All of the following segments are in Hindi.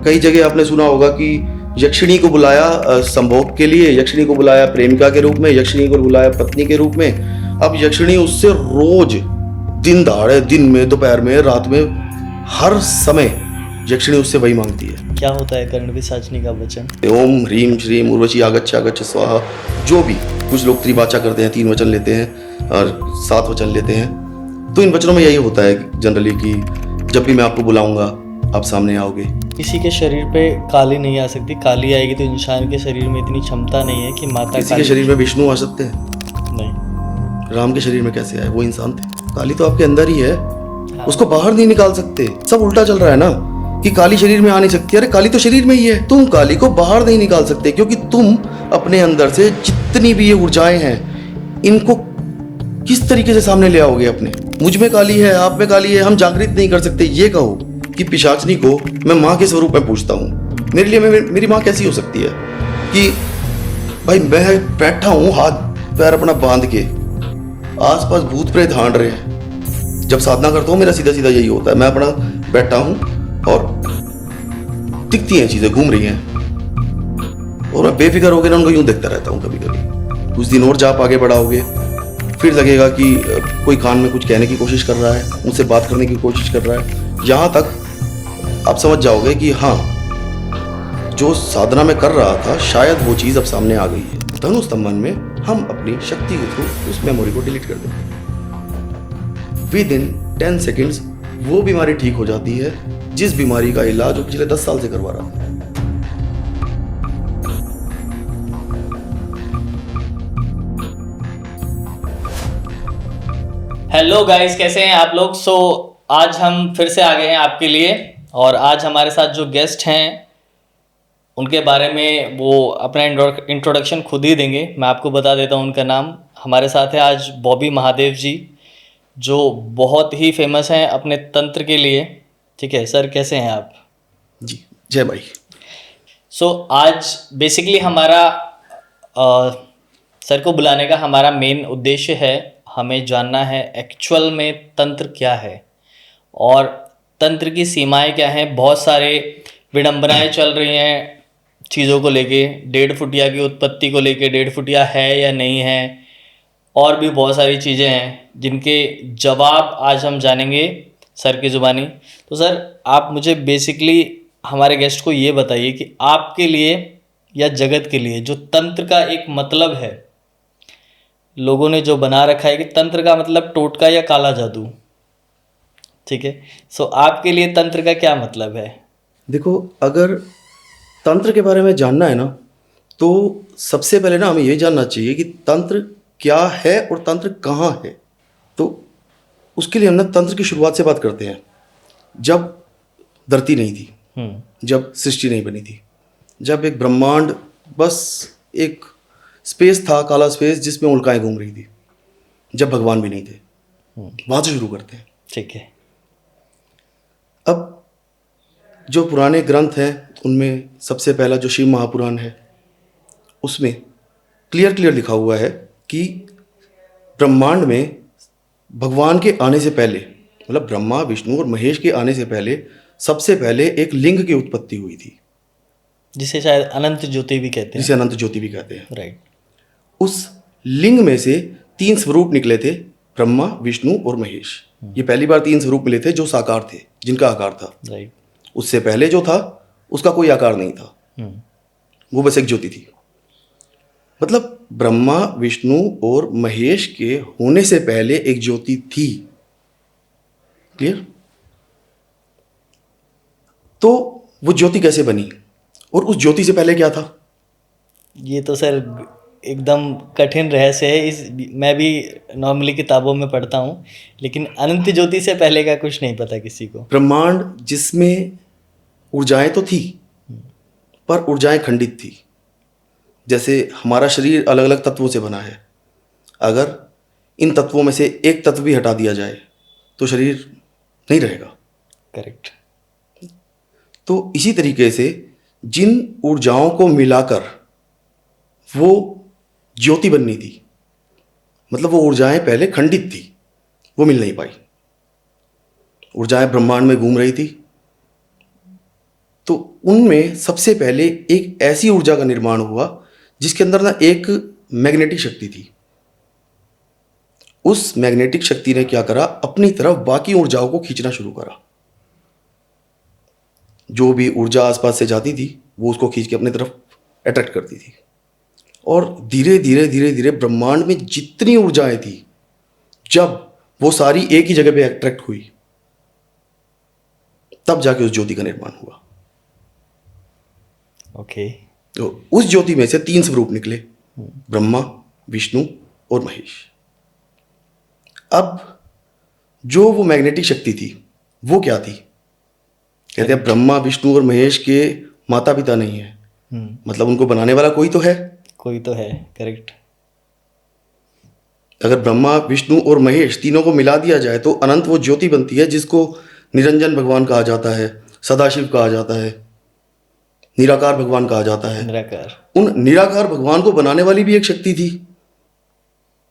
कई जगह आपने सुना होगा कि यक्षिणी को बुलाया संभोग के लिए, यक्षिणी को बुलाया प्रेमिका के रूप में, यक्षिणी को बुलाया पत्नी के रूप में। अब यक्षिणी उससे रोज दिन दहाड़े, दिन में, दोपहर में, रात में, हर समय यक्षिणी उससे वही मांगती है। क्या होता है कर्ण पिशाचिनी का वचन? ओम ह्रीम श्रीम उर्वशी आगच्छ आगच्छ स्वाहा। जो भी, कुछ लोग त्रिवाचा करते हैं, 3 वचन लेते हैं और 7 वचन लेते हैं। तो इन वचनों में यही होता है जनरली कि जब भी मैं आपको बुलाऊंगा आप सामने आओगे। किसी के शरीर पे काली नहीं आ सकती, काली आएगी तो इंसान के शरीर में इतनी क्षमता नहीं है कि माता किसी के शरीर में विष्णु आ सकते हैं? नहीं। राम के शरीर में कैसे आए? वो इंसान थे। काली तो आपके अंदर ही है, उसको बाहर नहीं निकाल सकते। सब उल्टा चल रहा है ना कि काली शरीर में आ नहीं सकती। अरे काली तो शरीर में ही है, तुम काली को बाहर नहीं निकाल सकते क्योंकि तुम अपने अंदर से जितनी भी ये ऊर्जाएं हैं इनको किस तरीके से सामने ले आओगे अपने। मुझ में काली है, आप में काली है, हम जागृत नहीं कर सकते। ये कहो कि पिशाचनी को मैं माँ के स्वरूप में पूछता हूँ, मेरे लिए मेरी माँ कैसी हो सकती है कि भाई मैं बैठा हूँ हाथ पैर अपना बांध के, आसपास भूत प्रेत हांड रहे हैं। जब साधना करता हूँ मेरा सीधा सीधा यही होता है, मैं अपना बैठा हूँ और दिखती हैं चीजें घूम रही हैं और मैं बेफिक्र होकर ना उनको यूं देखता रहता हूँ। कभी कभी कुछ दिन और जब आप आगे बढ़ाओगे फिर लगेगा कि कोई कान में कुछ कहने की कोशिश कर रहा है, उनसे बात करने की कोशिश कर रहा है। यहाँ तक आप समझ जाओगे कि हाँ, जो साधना में कर रहा था शायद वो चीज़ अब सामने आ गई है। धनुस्तंभन में हम अपनी शक्ति के थ्रू उस मेमोरी को डिलीट कर देते हैं। विद इन 10 सेकेंड्स वो बीमारी ठीक हो जाती है जिस बीमारी का इलाज वो पिछले 10 साल से करवा रहा था। हेलो गाइस, कैसे हैं आप लोग? आज हम फिर से आ गए हैं आपके लिए और आज हमारे साथ जो गेस्ट हैं उनके बारे में वो अपना इंट्रोडक्शन खुद ही देंगे। मैं आपको बता देता हूं उनका नाम। हमारे साथ है आज बॉबी महादेव जी, जो बहुत ही फेमस हैं अपने तंत्र के लिए। ठीक है सर, कैसे हैं आप? जी जय भाई। आज बेसिकली हमारा सर को बुलाने का हमारा मेन उद्देश्य है, हमें जानना है एक्चुअल में तंत्र क्या है और तंत्र की सीमाएं क्या हैं। बहुत सारे विडंबनाएं चल रही हैं चीज़ों को लेके, 1.5 फुटिया की उत्पत्ति को लेके, 1.5 फुटिया है या नहीं है, और भी बहुत सारी चीज़ें हैं जिनके जवाब आज हम जानेंगे सर की ज़ुबानी। तो सर, आप मुझे बेसिकली हमारे गेस्ट को ये बताइए कि आपके लिए या जगत के लिए जो तंत्र का एक मतलब है, लोगों ने जो बना रखा है कि तंत्र का मतलब टोटका या काला जादू, ठीक है, आपके लिए तंत्र का क्या मतलब है? देखो, अगर तंत्र के बारे में जानना है ना तो सबसे पहले ना हमें ये जानना चाहिए कि तंत्र क्या है और तंत्र कहाँ है। तो उसके लिए हम ना तंत्र की शुरुआत से बात करते हैं। जब धरती नहीं थी, जब सृष्टि नहीं बनी थी, जब एक ब्रह्मांड बस एक स्पेस था, काला स्पेस जिसमें उल्काएं घूम रही थी, जब भगवान भी नहीं थे, वहां से शुरू करते हैं। ठीक है। अब जो पुराने ग्रंथ हैं उनमें सबसे पहला जो शिव महापुराण है उसमें क्लियर लिखा हुआ है कि ब्रह्मांड में भगवान के आने से पहले, मतलब ब्रह्मा विष्णु और महेश के आने से पहले सबसे पहले एक लिंग की उत्पत्ति हुई थी, जिसे शायद अनंत ज्योति भी कहते हैं। जिसे अनंत ज्योति भी कहते हैं। राइट। उस लिंग में से 3 स्वरूप निकले थे, ब्रह्मा विष्णु और महेश। ये पहली बार 3 स्वरूप मिले थे जो साकार थे, जिनका आकार था। राइट। उससे पहले जो था उसका कोई आकार नहीं था, वो बस एक ज्योति थी। मतलब ब्रह्मा विष्णु और महेश के होने से पहले एक ज्योति थी। क्लियर? तो वो ज्योति कैसे बनी और उस ज्योति से पहले क्या था? ये तो सर एकदम कठिन रहस्य है। मैं भी नॉर्मली किताबों में पढ़ता हूँ, लेकिन अनंत ज्योति से पहले का कुछ नहीं पता किसी को। ब्रह्मांड जिसमें ऊर्जाएं तो थी पर ऊर्जाएं खंडित थी। जैसे हमारा शरीर अलग अलग तत्वों से बना है, अगर इन तत्वों में से एक तत्व भी हटा दिया जाए तो शरीर नहीं रहेगा। करेक्ट। तो इसी तरीके से जिन ऊर्जाओं को मिलाकर वो ज्योति बननी थी, मतलब वो ऊर्जाएं पहले खंडित थी, वो मिल नहीं पाई। ऊर्जाएं ब्रह्मांड में घूम रही थी, तो उनमें सबसे पहले एक ऐसी ऊर्जा का निर्माण हुआ जिसके अंदर ना एक मैग्नेटिक शक्ति थी। उस मैग्नेटिक शक्ति ने क्या करा, अपनी तरफ बाकी ऊर्जाओं को खींचना शुरू करा। जो भी ऊर्जा आसपास से जाती थी वो उसको खींच के अपनी तरफ अट्रैक्ट करती थी। और धीरे धीरे धीरे धीरे ब्रह्मांड में जितनी ऊर्जाएं थी, जब वो सारी एक ही जगह पे अट्रैक्ट हुई, तब जाके उस ज्योति का निर्माण हुआ। ओके। तो उस ज्योति में से 3 स्वरूप निकले, ब्रह्मा, विष्णु और महेश। अब जो वो मैग्नेटिक शक्ति थी वो क्या थी? कहते हैं ब्रह्मा, विष्णु और महेश के माता पिता नहीं है, मतलब उनको बनाने वाला कोई तो है। कोई तो है, करेक्ट। अगर ब्रह्मा, विष्णु और महेश तीनों को मिला दिया जाए तो अनंत वो ज्योति बनती है, जिसको निरंजन भगवान कहा जाता है, सदाशिव कहा जाता है, निराकार भगवान कहा जाता है। निराकार। उन निराकार भगवान को बनाने वाली भी एक शक्ति थी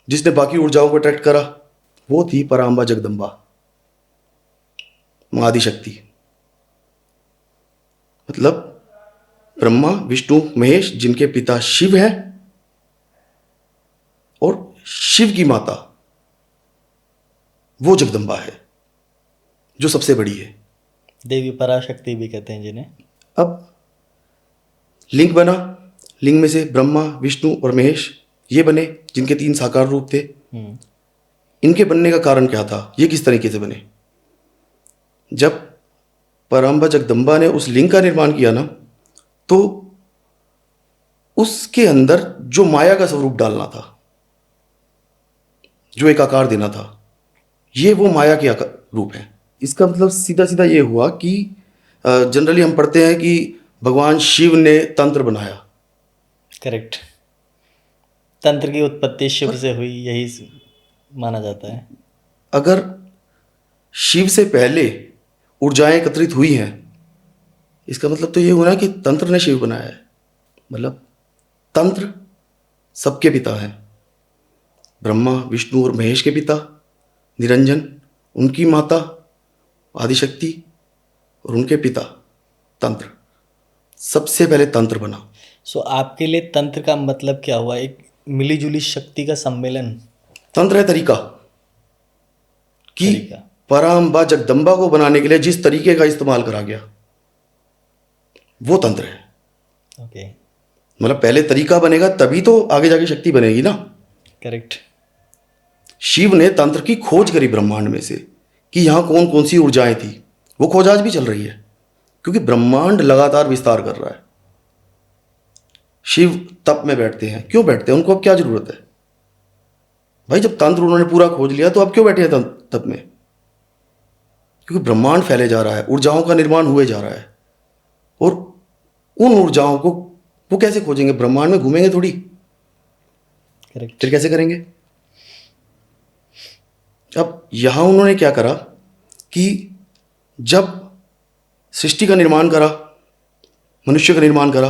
जिसने बाकी ऊर्जाओं को अट्रैक्ट करा। वो थी पराम्बा जगदम्बा, आदिशक्ति। मतलब ब्रह्मा, विष्णु, महेश, जिनके पिता शिव हैं, और शिव की माता वो जगदम्बा है जो सबसे बड़ी है। देवी पराशक्ति भी कहते हैं जिन्हें। अब लिंग बना, लिंग में से ब्रह्मा, विष्णु और महेश ये बने, जिनके 3 साकार रूप थे। इनके बनने का कारण क्या था, ये किस तरीके से बने? जब पराम्बा जगदम्बा ने उस लिंग का निर्माण किया ना, तो उसके अंदर जो माया का स्वरूप डालना था, जो एक आकार देना था, ये वो माया के रूप है। इसका मतलब सीधा सीधा ये हुआ कि जनरली हम पढ़ते हैं कि भगवान शिव ने तंत्र बनाया। करेक्ट। तंत्र की उत्पत्ति शिव से हुई, यही माना जाता है। अगर शिव से पहले ऊर्जाएं एकत्रित हुई हैं, इसका मतलब तो ये हुआ कि तंत्र ने शिव बनाया है। मतलब तंत्र सबके पिता हैं, ब्रह्मा, विष्णु और महेश के पिता निरंजन, उनकी माता आदिशक्ति, और उनके पिता तंत्र। सबसे पहले तंत्र बना। सो आपके लिए तंत्र का मतलब क्या हुआ? एक मिलीजुली शक्ति का सम्मेलन। तंत्र है तरीका, कि पराम्बा जगदम्बा को बनाने के लिए जिस तरीके का इस्तेमाल करा गया वो तंत्र है। ओके। मतलब पहले तरीका बनेगा तभी तो आगे जाके शक्ति बनेगी ना। करेक्ट। शिव ने तंत्र की खोज करी ब्रह्मांड में से कि यहाँ कौन कौन सी ऊर्जाएं थी। वो खोज आज भी चल रही है, क्योंकि ब्रह्मांड लगातार विस्तार कर रहा है। शिव तप में बैठते हैं, क्यों बैठते हैं? उनको अब क्या जरूरत है भाई? जब तंत्र उन्होंने पूरा खोज लिया तो अब क्यों बैठे हैं तप में? क्योंकि ब्रह्मांड फैले जा रहा है, ऊर्जाओं का निर्माण हुए जा रहा है, और उन ऊर्जाओं को वो कैसे खोजेंगे? ब्रह्मांड में घूमेंगे थोड़ी। करेक्ट। फिर कैसे करेंगे? अब यहां उन्होंने क्या करा कि जब सृष्टि का निर्माण करा, मनुष्य का निर्माण करा,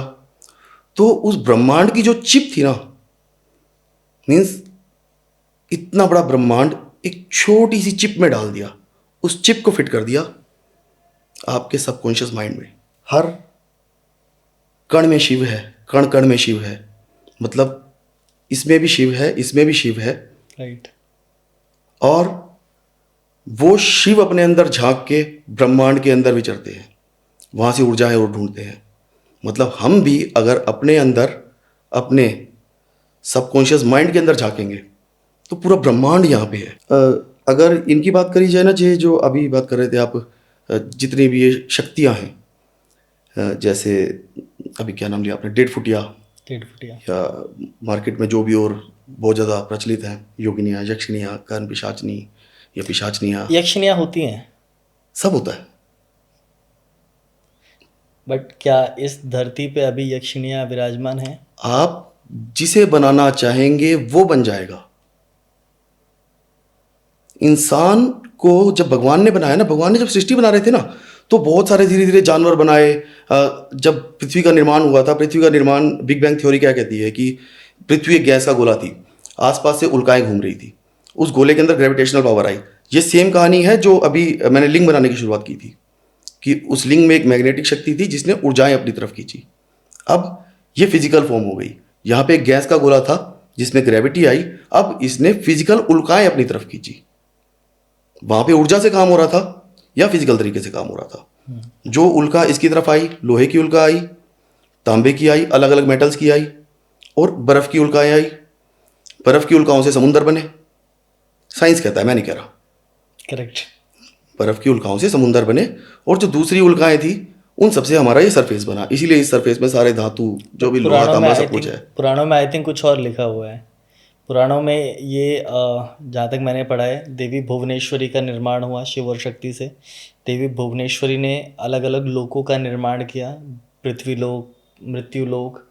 तो उस ब्रह्मांड की जो चिप थी ना, मीन्स इतना बड़ा ब्रह्मांड एक छोटी सी चिप में डाल दिया। उस चिप को फिट कर दिया आपके सबकॉन्शियस माइंड में। हर कण में शिव है, कण कण में शिव है। मतलब इसमें भी शिव है, इसमें भी शिव है। राइट। और वो शिव अपने अंदर झांक के ब्रह्मांड के अंदर विचरते हैं, वहाँ से ऊर्जाएं और ढूंढते हैं। मतलब हम भी अगर अपने अंदर, अपने सबकॉन्शियस माइंड के अंदर झांकेंगे तो पूरा ब्रह्मांड यहाँ पे है। अगर इनकी बात करी जाए ना, जो अभी बात कर रहे थे आप, जितनी भी ये शक्तियाँ हैं, जैसे अभी क्या नाम लिया आपने, 1.5 फुटिया, या मार्केट में जो भी और बहुत ज़्यादा प्रचलित हैं, योगिनियाँ, यक्षिणियाँ, कर्ण पिशाचनी या पिशाचनियाँ। यक्षिणियाँ होती हैं, सब होता है। बट क्या इस धरती पे अभी यक्षिणियाँ विराजमान हैं? आप जिसे बनाना चाहेंगे वो बन जाएगा। इंसान को जब भगवान ने बनाया ना, भगवान ने जब सृष्टि बना रहे थे ना, तो बहुत सारे धीरे धीरे जानवर बनाए। जब पृथ्वी का निर्माण हुआ था, पृथ्वी का निर्माण, बिग बैंग थ्योरी क्या कहती है कि पृथ्वी एक गैस का गोला थी, आसपास से उल्काएं घूम रही थी, उस गोले के अंदर ग्रेविटेशनल पावर आई। ये सेम कहानी है जो अभी मैंने लिंग बनाने की शुरुआत की थी कि उस लिंग में एक मैग्नेटिक शक्ति थी जिसने ऊर्जाएं अपनी तरफ खींची। अब ये फिजिकल फॉर्म हो गई। यहाँ पे एक गैस का गोला था जिसमें ग्रेविटी आई, अब इसने फिजिकल उल्काएं अपनी तरफ खींची। वहां पे ऊर्जा से काम हो रहा था या फिजिकल तरीके से काम हो रहा था। जो उल्का इसकी तरफ आई, लोहे की उल्का आई, तांबे की आई, अलग अलग मेटल्स की आई, और बर्फ की उल्काएं आई। बर्फ की उल्काओं से समुद्र बने। साइंस कहता है, मैं नहीं कह रहा। करेक्ट। बर्फ की उल्काओं से समुद्र बने, और जो दूसरी उल्काएं थी उन सबसे हमारा ये सरफेस बना। इसीलिए इस सरफेस में सारे धातु जो भी लोहा तांबा सब कुछ है। पुराणों में आई थिंक कुछ और लिखा हुआ है। पुराणों में ये जहाँ तक मैंने पढ़ा है, देवी भुवनेश्वरी का निर्माण हुआ शिव और शक्ति से। देवी भुवनेश्वरी ने अलग अलग लोकों का निर्माण किया। पृथ्वीलोक, मृत्युलोक,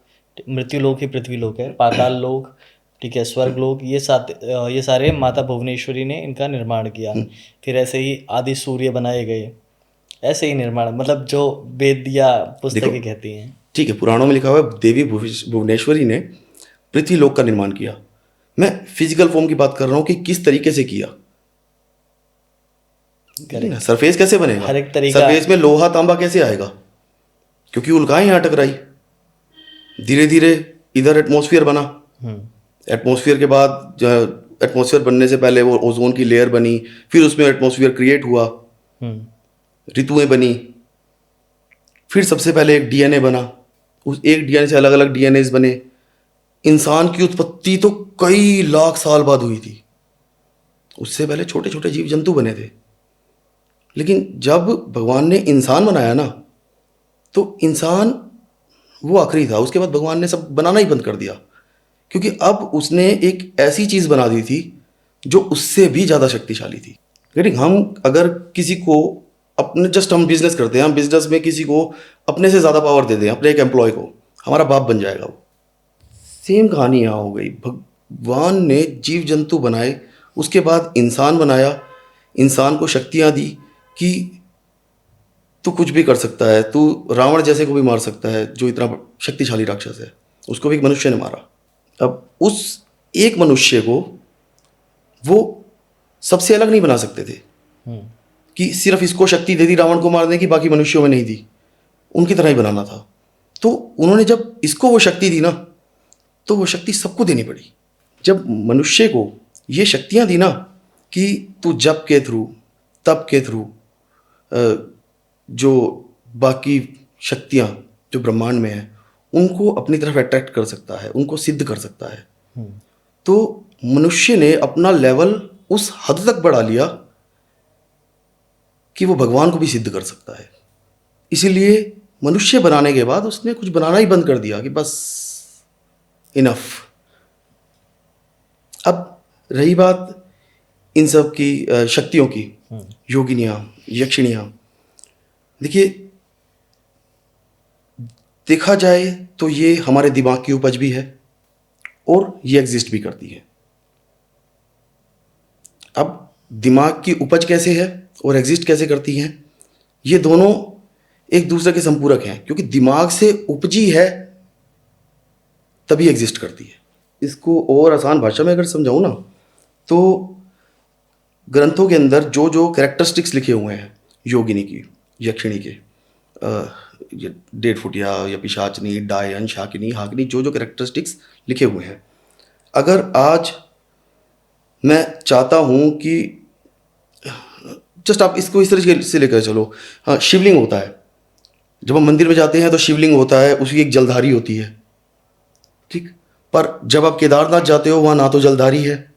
मृत्युलोक ही पृथ्वीलोक है, पाताल लोक, ठीक है, स्वर्गलोक, ये सारे माता भुवनेश्वरी ने इनका निर्माण किया। फिर ऐसे ही आदि सूर्य बनाए गए, ऐसे ही निर्माण, मतलब जो वेद या पुस्तकें कहती हैं। ठीक है, पुराणों में लिखा हुआ है देवी भुवनेश्वरी ने पृथ्वीलोक का निर्माण किया। मैं फिजिकल फॉर्म की बात कर रहा हूं कि किस तरीके से किया। सरफेस कैसे बनेगा, हर एक तरीका। सरफेस में लोहा तांबा कैसे आएगा, क्योंकि उल्काएं यहां टकराई। धीरे धीरे इधर एटमॉस्फेयर बना। एटमॉस्फेयर के बाद, एटमॉस्फेयर बनने से पहले वो ओजोन की लेयर बनी, फिर उसमें एटमॉस्फेयर क्रिएट हुआ, ऋतुएं बनी, फिर सबसे पहले एक डीएनए बना। उस एक डीएनए से अलग अलग डीएनए बने। इंसान की उत्पत्ति तो कई लाख साल बाद हुई थी। उससे पहले छोटे छोटे जीव जंतु बने थे। लेकिन जब भगवान ने इंसान बनाया ना, तो इंसान वो आखिरी था। उसके बाद भगवान ने सब बनाना ही बंद कर दिया, क्योंकि अब उसने एक ऐसी चीज बना दी थी जो उससे भी ज्यादा शक्तिशाली थी। लेकिन हम अगर किसी को अपने, जस्ट हम बिजनेस करते हैं, हम बिजनेस में किसी को अपने से ज्यादा पावर दे दें, अपने एक एम्प्लॉय को, हमारा बाप बन जाएगा वो। सेम कहानी यहाँ हो गई। भगवान ने जीव जंतु बनाए, उसके बाद इंसान बनाया, इंसान को शक्तियाँ दी कि तू कुछ भी कर सकता है, तू रावण जैसे को भी मार सकता है जो इतना शक्तिशाली राक्षस है। उसको भी एक मनुष्य ने मारा। अब उस एक मनुष्य को वो सबसे अलग नहीं बना सकते थे कि सिर्फ इसको शक्ति दे दी रावण को मारने की, बाकी मनुष्यों में नहीं दी। उनकी तरह ही बनाना था। तो उन्होंने जब इसको वो शक्ति दी ना, तो वो शक्ति सबको देनी पड़ी। जब मनुष्य को ये शक्तियां दी ना कि तू जप के थ्रू, तप के थ्रू, जो बाकी शक्तियां जो ब्रह्मांड में है उनको अपनी तरफ अट्रैक्ट कर सकता है, उनको सिद्ध कर सकता है। तो मनुष्य ने अपना लेवल उस हद तक बढ़ा लिया कि वो भगवान को भी सिद्ध कर सकता है। इसीलिए मनुष्य बनाने के बाद उसने कुछ बनाना ही बंद कर दिया कि बस इनफ। अब रही बात इन सब की शक्तियों की, योगिनियां, यक्षिणियां, देखिए देखा जाए तो ये हमारे दिमाग की उपज भी है और ये एग्जिस्ट भी करती है। अब दिमाग की उपज कैसे है और एग्जिस्ट कैसे करती हैं, ये दोनों एक दूसरे के संपूरक हैं, क्योंकि दिमाग से उपजी है तभी एग्जिस्ट करती है। इसको और आसान भाषा में अगर समझाऊं ना, तो ग्रंथों के अंदर जो जो कैरेक्टरिस्टिक्स लिखे हुए हैं योगिनी की, यक्षिणी के, डेढ़ फुटिया या पिशाचनी, डायन, शाकिनी, हाकिनी, जो जो कैरेक्टरिस्टिक्स लिखे हुए हैं, अगर आज मैं चाहता हूं कि जस्ट आप इसको इस तरीके से लेकर चलो। हाँ, शिवलिंग होता है, जब हम मंदिर में जाते हैं तो शिवलिंग होता है, उसकी एक जलधारी होती है, ठीक। पर जब आप केदारनाथ जाते हो वहां ना तो जलधारी है,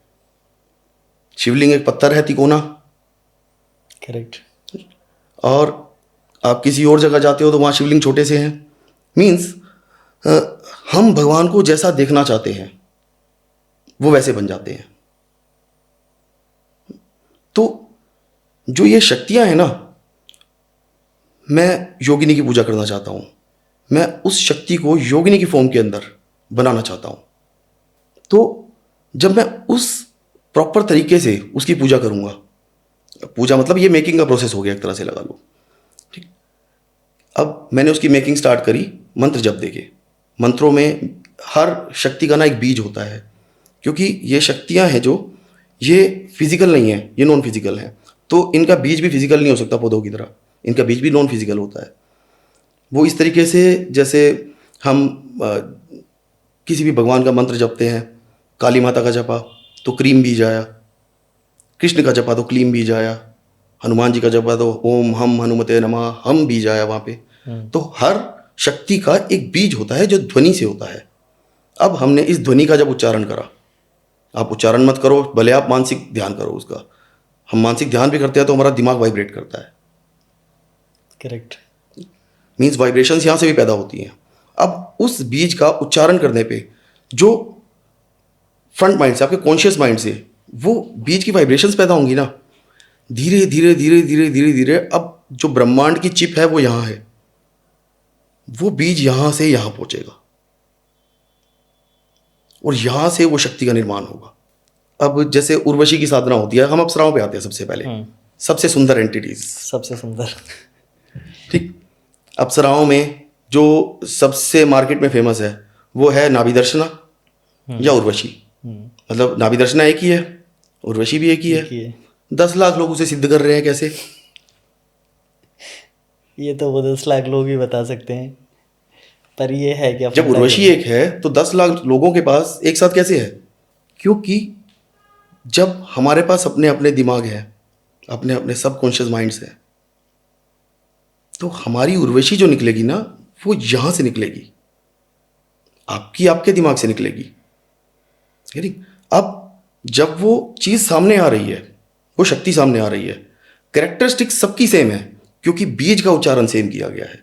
शिवलिंग एक पत्थर है तिकोना, करेक्ट। और आप किसी और जगह जाते हो तो वहां शिवलिंग छोटे से हैं। मीन्स हम भगवान को जैसा देखना चाहते हैं वो वैसे बन जाते हैं। तो जो ये शक्तियां हैं ना, मैं योगिनी की पूजा करना चाहता हूं, मैं उस शक्ति को योगिनी की फॉर्म के अंदर बनाना चाहता हूं। तो जब मैं उस प्रॉपर तरीके से उसकी पूजा करूंगा, पूजा मतलब ये मेकिंग का प्रोसेस हो गया एक तरह से, लगा लो, ठीक। अब मैंने उसकी मेकिंग स्टार्ट करी मंत्र जप देके। मंत्रों में हर शक्ति का ना एक बीज होता है, क्योंकि ये शक्तियां हैं जो ये फिजिकल नहीं है, ये नॉन फिजिकल है, तो इनका बीज भी फिजिकल नहीं हो सकता पौधों की तरह। इनका बीज भी नॉन फिजिकल होता है। वो इस तरीके से जैसे हम किसी भी भगवान का मंत्र जपते हैं, काली माता का जपा तो क्रीम बीज आया, कृष्ण का जपा तो क्लीम बीज आया, हनुमान जी का जपा तो ओम हम हनुमते नमः हम बीज आया वहाँ पे। तो हर शक्ति का एक बीज होता है जो ध्वनि से होता है। अब हमने इस ध्वनि का जब उच्चारण करा, आप उच्चारण मत करो, भले आप मानसिक ध्यान करो उसका, हम मानसिक ध्यान भी करते हैं तो हमारा दिमाग वाइब्रेट करता है, करेक्ट। मीन्स वाइब्रेशंस यहाँ से भी पैदा होती हैं। अब उस बीज का उच्चारण करने पे जो फ्रंट माइंड से, आपके कॉन्शियस माइंड से वो बीज की वाइब्रेशंस पैदा होंगी ना, धीरे धीरे धीरे धीरे धीरे धीरे अब जो ब्रह्मांड की चिप है वो यहाँ है, वो बीज यहाँ से यहाँ पहुँचेगा और यहाँ से वो शक्ति का निर्माण होगा। अब जैसे उर्वशी की साधना होती है, हम अप्सराओं पे आते हैं सबसे पहले, सबसे सुंदर एंटिटीज, सबसे सुंदर। ठीक। अप्सराओं में जो सबसे मार्केट में फेमस है वो है नाभि दर्शना या उर्वशी। मतलब नाभि दर्शना एक ही है, उर्वशी भी एक ही है। 10 लाख लोग उसे सिद्ध कर रहे हैं, कैसे? ये तो वो 10 लाख लोग ही बता सकते हैं, पर ये है कि जब उर्वशी एक है तो 10 लाख लोगों के पास एक साथ कैसे है? क्योंकि जब हमारे पास अपने अपने दिमाग है, अपने अपने सबकॉन्शियस माइंड्स है, तो हमारी उर्वशी जो निकलेगी ना वो यहां से निकलेगी, आपकी आपके दिमाग से निकलेगी। अब जब वो चीज सामने आ रही है, वो शक्ति सामने आ रही है, कैरेक्टरिस्टिक सबकी सेम है क्योंकि बीज का उच्चारण सेम किया गया है।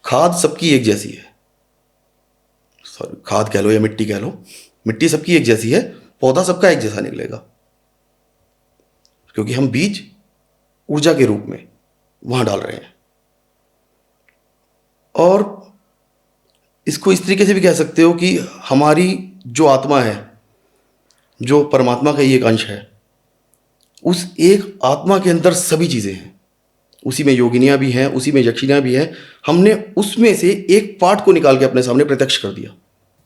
खाद सबकी एक जैसी है, सॉरी खाद कह लो या मिट्टी कह लो, मिट्टी सबकी एक जैसी है, पौधा सबका एक जैसा निकलेगा क्योंकि हम बीज ऊर्जा के रूप में वहां डाल रहे हैं। और इसको इस तरीके से भी कह सकते हो कि हमारी जो आत्मा है, जो परमात्मा का ही एक अंश है, उस एक आत्मा के अंदर सभी चीजें हैं, उसी में योगिनियां भी हैं, उसी में यक्षिणियां भी हैं। हमने उसमें से एक पार्ट को निकाल के अपने सामने प्रत्यक्ष कर दिया।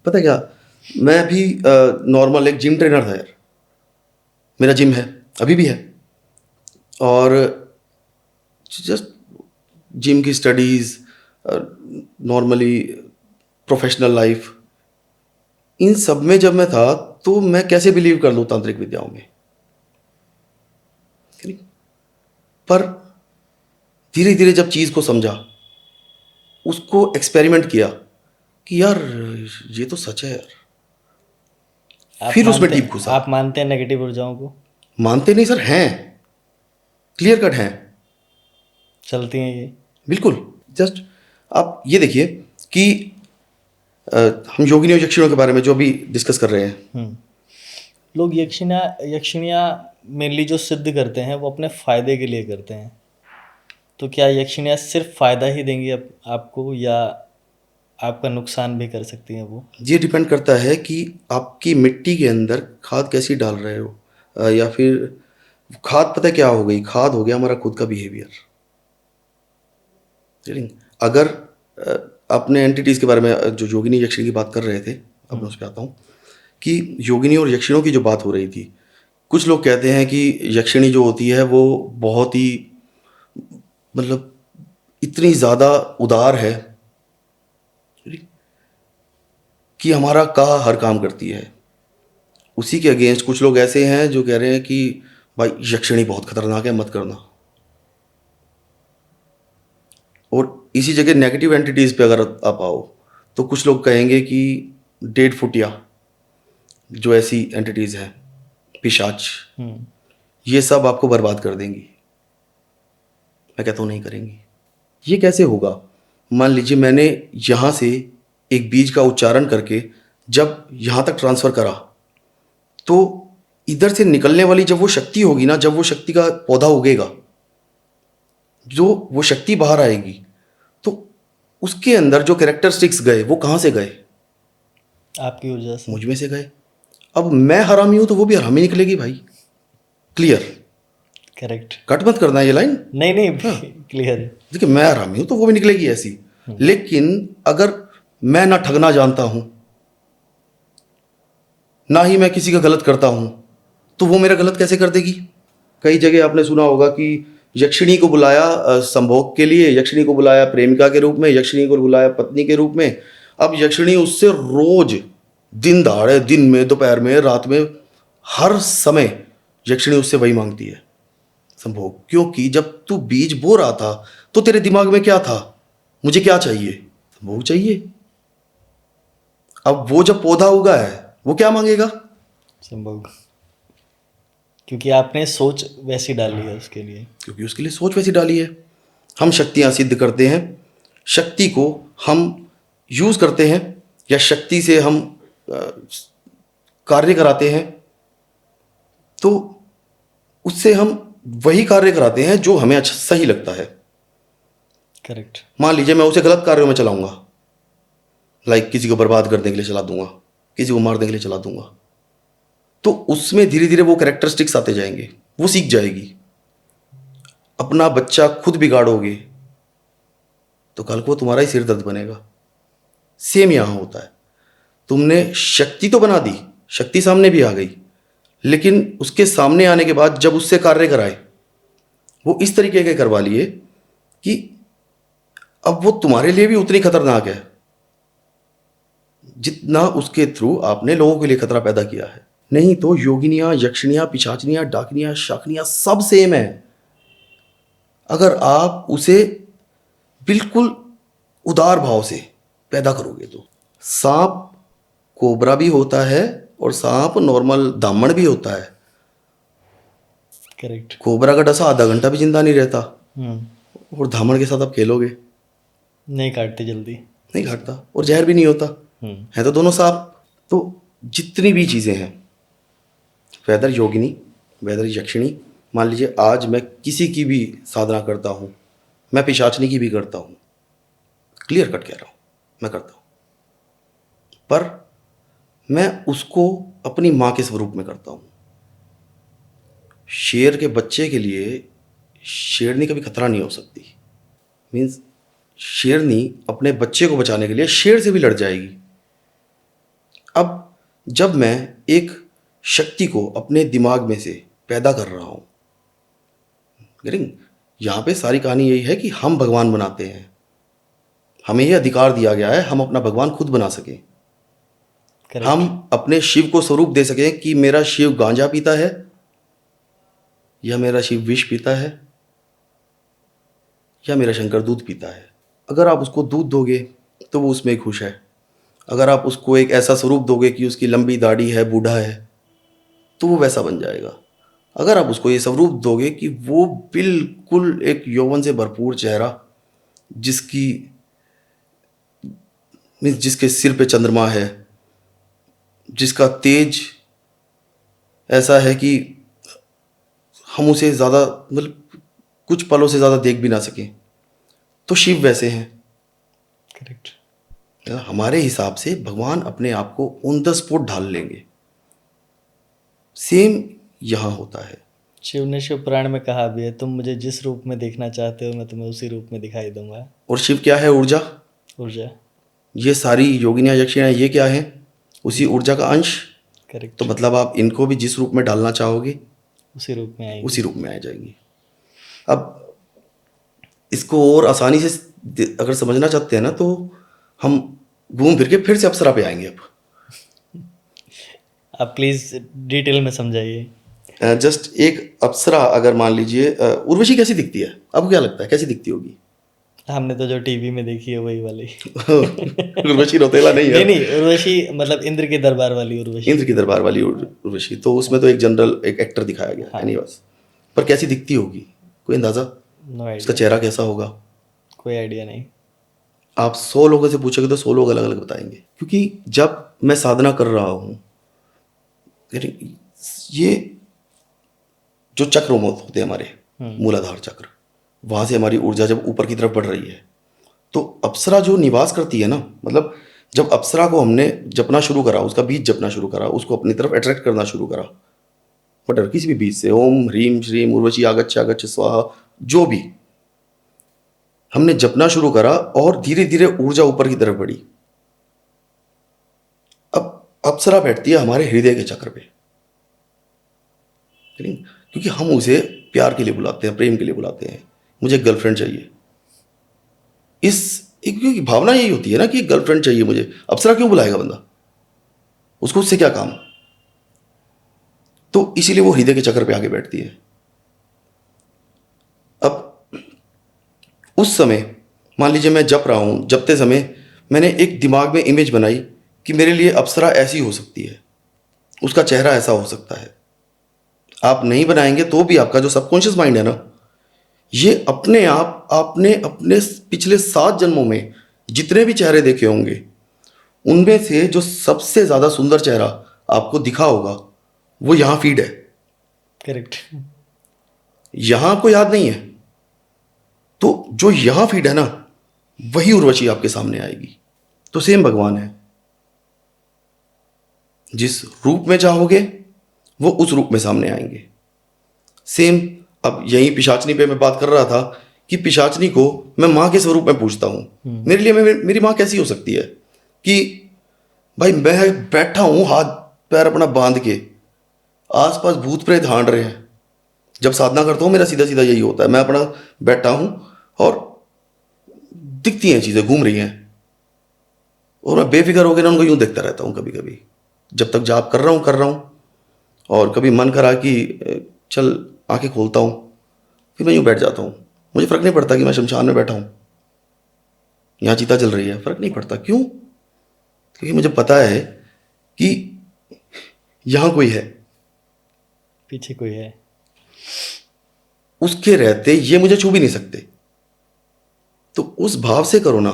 पता है क्या, मैं भी नॉर्मल एक जिम ट्रेनर था यार, मेरा जिम है अभी भी है, और जस्ट जिम की स्टडीज, नॉर्मली प्रोफेशनल लाइफ, इन सब में जब मैं था तो मैं कैसे बिलीव कर लूँ तांत्रिक विद्याओं में? पर धीरे धीरे जब चीज़ को समझा, उसको एक्सपेरिमेंट किया कि यार ये तो सच है यार, फिर उसमें डीप घुसा। आप मानते हैं नेगेटिव ऊर्जाओं को? मानते नहीं सर, हैं, क्लियर कट हैं, चलती हैं ये बिल्कुल। जस्ट आप ये देखिए कि हम योगिनी और यक्षिणियों के बारे में जो अभी डिस्कस कर रहे हैं, लोग यक्षिणियाँ मेनली जो सिद्ध करते हैं वो अपने फ़ायदे के लिए करते हैं, तो क्या यक्षिणियाँ सिर्फ फ़ायदा ही देंगी आपको या आपका नुकसान भी कर सकती हैं वो? ये डिपेंड करता है कि आपकी मिट्टी के अंदर खाद कैसी डाल रहे हो, या फिर खाद पता है क्या हो गई, खाद हो गया हमारा खुद का बिहेवियर। अगर अपने एंटिटीज़ के बारे में जो योगिनी यक्षिणी की बात कर रहे थे, अब मैं उस पर आता हूँ कि योगिनी और यक्षिणों की जो बात हो रही थी, कुछ लोग कहते हैं कि यक्षिणी जो होती है वो बहुत ही, मतलब इतनी ज़्यादा उदार है कि हमारा कहा हर काम करती है। उसी के अगेंस्ट कुछ लोग ऐसे हैं जो कह रहे हैं कि भाई यक्षिणी बहुत खतरनाक है, मत करना। और इसी जगह नेगेटिव एंटिटीज़ पे अगर आप आओ तो कुछ लोग कहेंगे कि डेड फुटिया, जो ऐसी एंटिटीज़ हैं, पिशाच, ये सब आपको बर्बाद कर देंगी। मैं कहता हूँ नहीं करेंगी। ये कैसे होगा? मान लीजिए मैंने यहाँ से एक बीज का उच्चारण करके जब यहाँ तक ट्रांसफ़र करा, तो इधर से निकलने वाली जब वो शक्ति होगी ना, जब वो शक्ति का पौधा उगेगा, जो वो शक्ति बाहर आएगी, तो उसके अंदर जो कैरेक्टरिस्टिक्स गए वो कहाँ से गए? आपकी वजह से, मुझ में से गए। अब मैं हरामी हूँ तो वो भी हरामी निकलेगी भाई। क्लियर? करेक्ट। कट मत करना ये लाइन। नहीं क्लियर। देखिए मैं हरामी हूँ तो वो भी निकलेगी ऐसी। लेकिन अगर मैं ना ठगना जानता हूँ, ना ही मैं किसी का गलत करता हूँ, तो वो मेरा गलत कैसे कर देगी? कई जगह आपने सुना होगा कि यक्षिणी को बुलाया संभोग के लिए, यक्षिणी को बुलाया प्रेमिका के रूप में, यक्षिणी को बुलाया पत्नी के रूप में। अब यक्षिणी उससे रोज दिन दहाड़े, दिन में, दोपहर में, रात में, हर समय यक्षिणी उससे वही मांगती है, संभोग। क्योंकि जब तू बीज बो रहा था तो तेरे दिमाग में क्या था, मुझे क्या चाहिए, संभोग चाहिए। अब वो जब पौधा उगा है वो क्या मांगेगा, संभोग, क्योंकि आपने सोच वैसी डाली है उसके लिए। क्योंकि उसके लिए सोच वैसी डाली है। हम शक्तियां सिद्ध करते हैं, शक्ति को हम यूज करते हैं, या शक्ति से हम कार्य कराते हैं, तो उससे हम वही कार्य कराते हैं जो हमें अच्छा सही लगता है। करेक्ट। मान लीजिए मैं उसे गलत कार्यों में चलाऊंगा, लाइक किसी को बर्बाद करने के लिए चला दूंगा, किसी को मारने के लिए चला दूंगा, तो उसमें धीरे धीरे वो कैरेक्टरिस्टिक्स आते जाएंगे, वो सीख जाएगी। अपना बच्चा खुद बिगाड़ोगे तो कल को तुम्हारा ही सिर दर्द बनेगा। सेम यहां होता है, तुमने शक्ति तो बना दी, शक्ति सामने भी आ गई, लेकिन उसके सामने आने के बाद जब उससे कार्य कराए, वो इस तरीके के करवा लिए कि अब वो तुम्हारे लिए भी उतनी खतरनाक है जितना उसके थ्रू आपने लोगों के लिए खतरा पैदा किया है। नहीं तो योगिनियां, यक्षिणियां, पिशाचनियां, डाकिनियां, शाकनियां सब सेम है। अगर आप उसे बिल्कुल उदार भाव से पैदा करोगे तो। सांप कोबरा भी होता है और सांप नॉर्मल दामन भी होता है। करेक्ट। कोबरा का डसा आधा घंटा भी जिंदा नहीं रहता, और धामण के साथ आप खेलोगे, नहीं काटते जल्दी। नहीं घाटता, और जहर भी नहीं होता, है तो दोनों सांप। तो जितनी भी चीज़ें हैं, वेदर योगिनी, वेदर यक्षिणी, मान लीजिए आज मैं किसी की भी साधना करता हूँ, मैं पिशाचनी की भी करता हूँ, क्लियर कट कह रहा हूँ, मैं करता हूँ, पर मैं उसको अपनी माँ के स्वरूप में करता हूँ। शेर के बच्चे के लिए शेरनी कभी खतरा नहीं हो सकती। मीन्स शेरनी अपने बच्चे को बचाने के लिए शेर से भी लड़ जाएगी। अब जब मैं एक शक्ति को अपने दिमाग में से पैदा कर रहा हूँ, यहाँ पे सारी कहानी यही है कि हम भगवान बनाते हैं, हमें यह अधिकार दिया गया है हम अपना भगवान खुद बना सकें। Correct. हम अपने शिव को स्वरूप दे सकें कि मेरा शिव गांजा पीता है या मेरा शिव विष पीता है या मेरा शंकर दूध पीता है। अगर आप उसको दूध दोगे तो वो उसमें खुश है। अगर आप उसको एक ऐसा स्वरूप दोगे कि उसकी लंबी दाढ़ी है, बूढ़ा है, तो वो वैसा बन जाएगा। अगर आप उसको ये स्वरूप दोगे कि वो बिल्कुल एक यौवन से भरपूर चेहरा, जिसके सिर पे चंद्रमा है, जिसका तेज ऐसा है कि हम उसे ज़्यादा, मतलब कुछ पलों से ज़्यादा देख भी ना सकें, तो शिव वैसे हैं। करेक्ट। हमारे हिसाब से भगवान अपने आप को ऑन द स्पॉट ढाल लेंगे। सेम यहाँ होता है। शिव ने शिव पुराण में कहा भी है, तुम मुझे जिस रूप में देखना चाहते हो मैं तुम्हें उसी रूप में दिखाई दूंगा। और शिव क्या है? ऊर्जा। ऊर्जा। ये सारी योगिनियाँ, यक्षिणियाँ, ये क्या है? उसी ऊर्जा का अंश। करेक्ट। तो मतलब आप इनको भी जिस रूप में डालना चाहोगे उसी रूप में आएंगे। उसी रूप में आ जाएंगी। अब इसको और आसानी से अगर समझना चाहते हैं ना, तो हम घूम फिर के फिर से अप्सरा पे आएंगे। अब आप प्लीज डिटेल में समझाइए। जस्ट एक अप्सरा, अगर मान लीजिए उर्वशी कैसी दिखती है, आपको क्या लगता है कैसी दिखती होगी? हमने तो जो टीवी में देखी है वही वाली। उर्वशी रौतेला नहीं है। नहीं, उर्वशी मतलब इंद्र के दरबार वाली उर्वशी। इंद्र की दरबार वाली उर्वशी, तो उसमें तो एक जनरल एक एक्टर दिखाया गया। हाँ। एनीवेज, पर कैसी दिखती होगी, कोई अंदाजा? नो उसका आइडिया। चेहरा कैसा होगा? कोई आइडिया नहीं। आप 100 लोगों से पूछोगे तो 100 लोग अलग अलग बताएंगे। क्योंकि जब मैं साधना कर रहा हूँ, ये जो चक्र होते हैं हमारे, मूलाधार चक्र, वहां से हमारी ऊर्जा जब ऊपर की तरफ बढ़ रही है, तो अप्सरा जो निवास करती है ना, मतलब जब अप्सरा को हमने जपना शुरू करा, उसका बीज जपना शुरू करा, उसको अपनी तरफ अट्रैक्ट करना शुरू करा, बट किसी भी बीज से, ओम ह्रीम श्रीम उर्वशी आगच्छ आगच्छ स्वाहा, जो भी हमने जपना शुरू करा, और धीरे धीरे ऊर्जा ऊपर की तरफ बढ़ी। अब अप्सरा बैठती है हमारे हृदय के चक्र पे, क्योंकि हम उसे प्यार के लिए बुलाते हैं, प्रेम के लिए बुलाते हैं, मुझे एक गर्लफ्रेंड चाहिए। क्योंकि भावना यही होती है ना कि गर्लफ्रेंड चाहिए मुझे। अप्सरा क्यों बुलाएगा बंदा, उसको उससे क्या काम। तो इसीलिए वो हृदय के चक्कर पे आके बैठती है। अब उस समय मान लीजिए मैं जप रहा हूं, जपते समय मैंने एक दिमाग में इमेज बनाई कि मेरे लिए अप्सरा ऐसी हो सकती है, उसका चेहरा ऐसा हो सकता है। आप नहीं बनाएंगे तो भी आपका जो सबकॉन्शियस माइंड है ना, ये अपने आप आपने अपने पिछले 7 जन्मों में जितने भी चेहरे देखे होंगे उनमें से जो सबसे ज्यादा सुंदर चेहरा आपको दिखा होगा वो यहां फीड है। करेक्ट। यहां आपको याद नहीं है तो जो यहां फीड है ना, वही उर्वशी आपके सामने आएगी। तो सेम भगवान है, जिस रूप में चाहोगे वो उस रूप में सामने आएंगे। सेम अब यही पिशाचनी पे मैं बात कर रहा था कि पिशाचनी को मैं माँ के स्वरूप में पूछता हूँ। मेरे लिए मेरी माँ कैसी हो सकती है कि भाई मैं बैठा हूँ हाथ पैर अपना बांध के, आसपास भूत प्रेत हांड रहे हैं। जब साधना करता हूँ मेरा सीधा सीधा यही होता है, मैं अपना बैठा हूँ और दिखती हैं चीज़ें घूम रही हैं और मैं बेफिक्र होकर ना उनको यूँ देखता रहता हूँ। कभी कभी जब तक जाप कर रहा हूँ और कभी मन करा कि चल आंखें खोलता हूँ, फिर मैं यूँ बैठ जाता हूँ। मुझे फ़र्क नहीं पड़ता कि मैं शमशान में बैठा हूँ, यहाँ चिता जल रही है, फ़र्क नहीं पड़ता। क्यों? क्योंकि मुझे पता है कि यहाँ कोई है, पीछे कोई है। उसके रहते ये मुझे छू भी नहीं सकते। तो उस भाव से करो ना।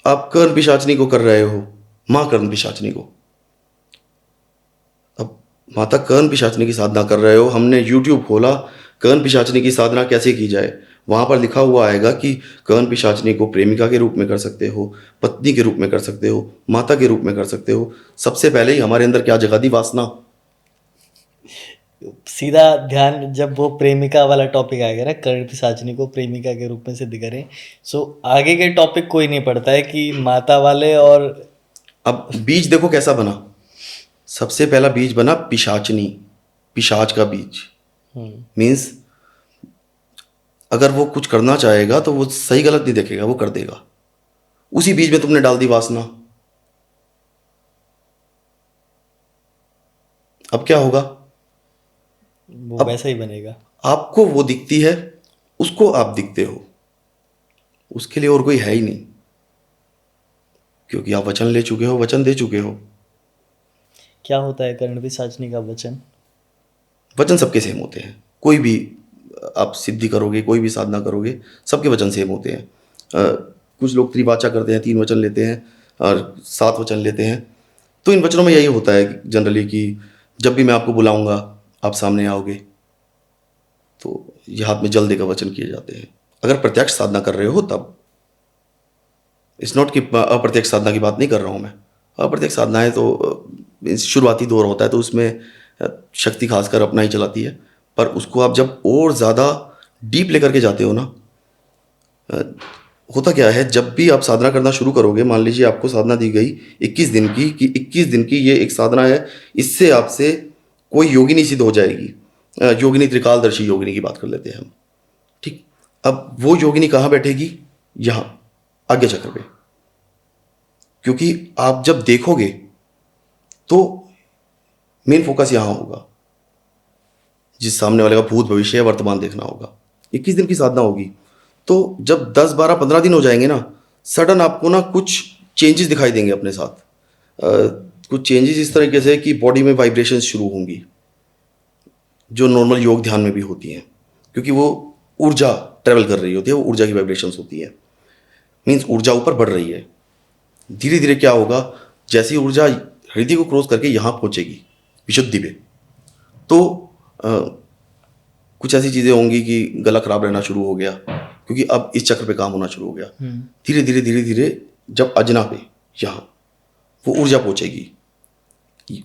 आप कर्ण पिशाचनी को कर रहे हो, माँ कर्ण पिशाचनी को। अब माता कर्ण पिशाचनी की साधना कर रहे हो, हमने यूट्यूब खोला कर्ण पिशाचनी की साधना कैसे की जाए, वहां पर लिखा हुआ आएगा कि कर्ण पिशाचनी को प्रेमिका के रूप में कर सकते हो, पत्नी के रूप में कर सकते हो, माता के रूप में कर सकते हो। सबसे पहले ही हमारे अंदर क्या जगा दी? वासना। सीधा ध्यान जब वो प्रेमिका वाला टॉपिक आएगा ना, कर्ण पिशाचिनी को प्रेमिका के रूप में सिद्ध करें, सो आगे के टॉपिक कोई नहीं पड़ता है कि माता वाले। और अब बीज देखो कैसा बना। सबसे पहला बीज बना पिशाचनी, पिशाच का बीज। मीन्स अगर वो कुछ करना चाहेगा तो वो सही गलत नहीं देखेगा, वो कर देगा। उसी बीज में तुमने डाल दी वासना। अब क्या होगा? वो अब वैसा ही बनेगा। आपको वो दिखती है, उसको आप दिखते हो, उसके लिए और कोई है ही नहीं, क्योंकि आप वचन ले चुके हो, वचन दे चुके हो। क्या होता है कर्ण पिशाचिनी का वचन? वचन सबके सेम होते हैं। कोई भी आप सिद्धि करोगे, कोई भी साधना करोगे, सबके वचन सेम होते हैं। कुछ लोग त्रिवाचा करते हैं, 3 वचन लेते हैं और 7 वचन लेते हैं। तो इन वचनों में यही होता है जनरली कि जब भी मैं आपको बुलाऊंगा आप सामने आओगे, तो ये हाथ में जल देकर वचन किए जाते हैं। अगर प्रत्यक्ष साधना कर रहे हो तब। इट्स नॉट कि अप्रत्यक्ष साधना की बात नहीं कर रहा हूँ मैं। अप्रत्यक्ष साधना है तो शुरुआती दौर होता है तो उसमें शक्ति खासकर अपना ही चलाती है। पर उसको आप जब और ज़्यादा डीप लेकर के जाते हो ना, होता क्या है, जब भी आप साधना करना शुरू करोगे, मान लीजिए आपको साधना दी गई 21 दिन की कि 21 दिन की ये एक साधना है, इससे आपसे कोई योगिनी सिद्ध हो जाएगी। योगिनी त्रिकालदर्शी योगिनी की बात कर लेते हैं हम, ठीक। अब वो योगिनी कहाँ बैठेगी? यहाँ आज्ञा चक्र पे। क्योंकि आप जब देखोगे तो मेन फोकस यहाँ होगा, जिस सामने वाले का भूत भविष्य वर्तमान देखना होगा। 21 दिन की साधना होगी तो जब 10 12 15 दिन हो जाएंगे ना, सडन आपको ना कुछ चेंजेस दिखाई देंगे अपने साथ। कुछ चेंजेस इस तरीके से कि बॉडी में वाइब्रेशंस शुरू होंगी, जो नॉर्मल योग ध्यान में भी होती हैं, क्योंकि वो ऊर्जा ट्रेवल कर रही होती है, वो ऊर्जा की वाइब्रेशंस होती है। मीन्स ऊर्जा ऊपर बढ़ रही है। धीरे धीरे क्या होगा, जैसी ऊर्जा हृदय को क्रॉस करके यहाँ पहुँचेगी विशुद्धि पे, तो कुछ ऐसी चीज़ें होंगी कि गला खराब रहना शुरू हो गया, क्योंकि अब इस चक्र पे काम होना शुरू हो गया। धीरे धीरे धीरे धीरे जब अजना पे यहाँ वो ऊर्जा पहुँचेगी,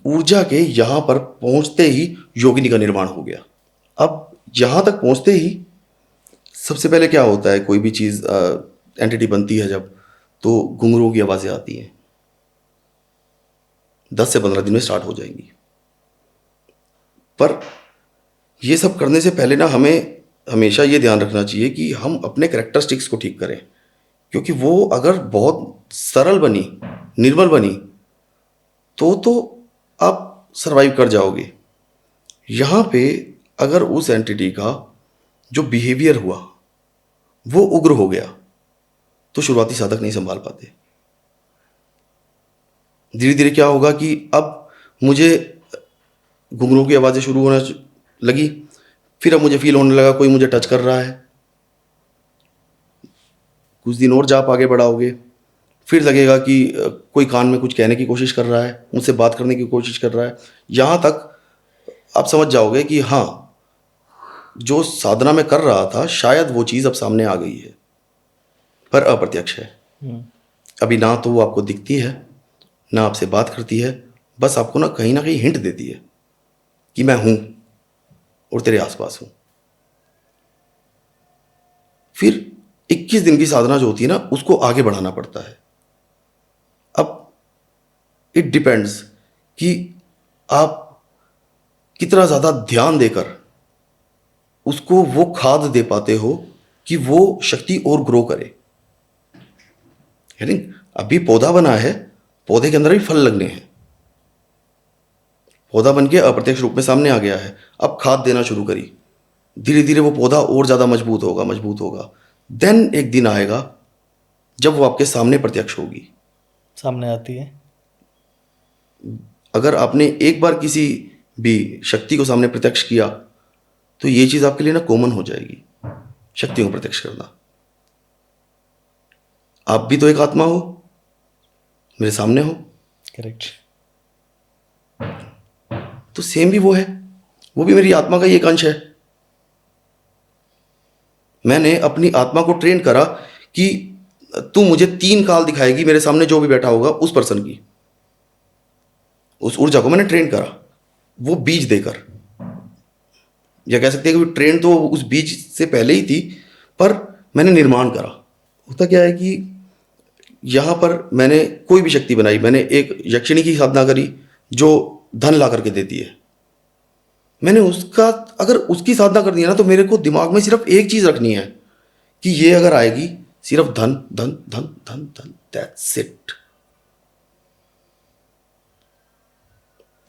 ऊर्जा के यहाँ पर पहुँचते ही योगिनी का निर्माण हो गया। अब यहाँ तक पहुँचते ही सबसे पहले क्या होता है, कोई भी चीज़ एंटिटी बनती है जब, तो घुंघरूओं की आवाज़ें आती हैं। 10 से 15 दिन में स्टार्ट हो जाएंगी। पर ये सब करने से पहले ना हमें हमेशा ये ध्यान रखना चाहिए कि हम अपने कैरेक्टरिस्टिक्स को ठीक करें, क्योंकि वो अगर बहुत सरल बनी, निर्मल बनी, तो आप सरवाइव कर जाओगे। यहाँ पे अगर उस एंटिटी का जो बिहेवियर हुआ वो उग्र हो गया तो शुरुआती साधक नहीं संभाल पाते। धीरे धीरे क्या होगा कि अब मुझे घुंघरू की आवाज़ें शुरू होना लगी, फिर अब मुझे फील होने लगा कोई मुझे टच कर रहा है। कुछ दिन और जा आप आगे बढ़ाओगे, फिर लगेगा कि कोई कान में कुछ कहने की कोशिश कर रहा है, मुझसे बात करने की कोशिश कर रहा है। यहाँ तक आप समझ जाओगे कि हाँ, जो साधना में कर रहा था शायद वो चीज़ अब सामने आ गई है, पर अप्रत्यक्ष है। अभी ना तो वो आपको दिखती है, ना आपसे बात करती है, बस आपको ना कहीं हिंट देती है कि मैं हूं और तेरे आसपास हूं। फिर 21 दिन की साधना जो होती है ना, उसको आगे बढ़ाना पड़ता है। अब इट डिपेंड्स कि आप कितना ज़्यादा ध्यान देकर उसको वो खाद दे पाते हो कि वो शक्ति और ग्रो करे। यानी अभी पौधा बना है, पौधे के अंदर भी फल लगने हैं, पौधा बन के अप्रत्यक्ष रूप में सामने आ गया है। अब खाद देना शुरू करी, धीरे धीरे वो पौधा और ज़्यादा मजबूत होगा। देन एक दिन आएगा जब वो आपके सामने प्रत्यक्ष होगी, सामने आती है। अगर आपने एक बार किसी भी शक्ति को सामने प्रत्यक्ष किया तो ये चीज़ आपके लिए ना कॉमन हो जाएगी, शक्तियों को प्रत्यक्ष करना। आप भी तो एक आत्मा हो, मेरे सामने हो, करेक्ट। तो सेम भी वो है, वो भी मेरी आत्मा का ही एक अंश है। मैंने अपनी आत्मा को ट्रेन करा कि तू मुझे 3 काल दिखाएगी, मेरे सामने जो भी बैठा होगा उस पर्सन की, उस ऊर्जा को मैंने ट्रेन करा, वो बीज देकर। या कह सकते हैं कि ट्रेन तो उस बीज से पहले ही थी, पर मैंने निर्माण करा। होता क्या है कि यहाँ पर मैंने कोई भी शक्ति बनाई, मैंने एक यक्षिणी की साधना करी जो धन ला करके देती है। मैंने उसका अगर उसकी साधना करनी है ना, तो मेरे को दिमाग में सिर्फ एक चीज़ रखनी है कि ये अगर आएगी, सिर्फ धन धन धन धन धन, दैट्स इट।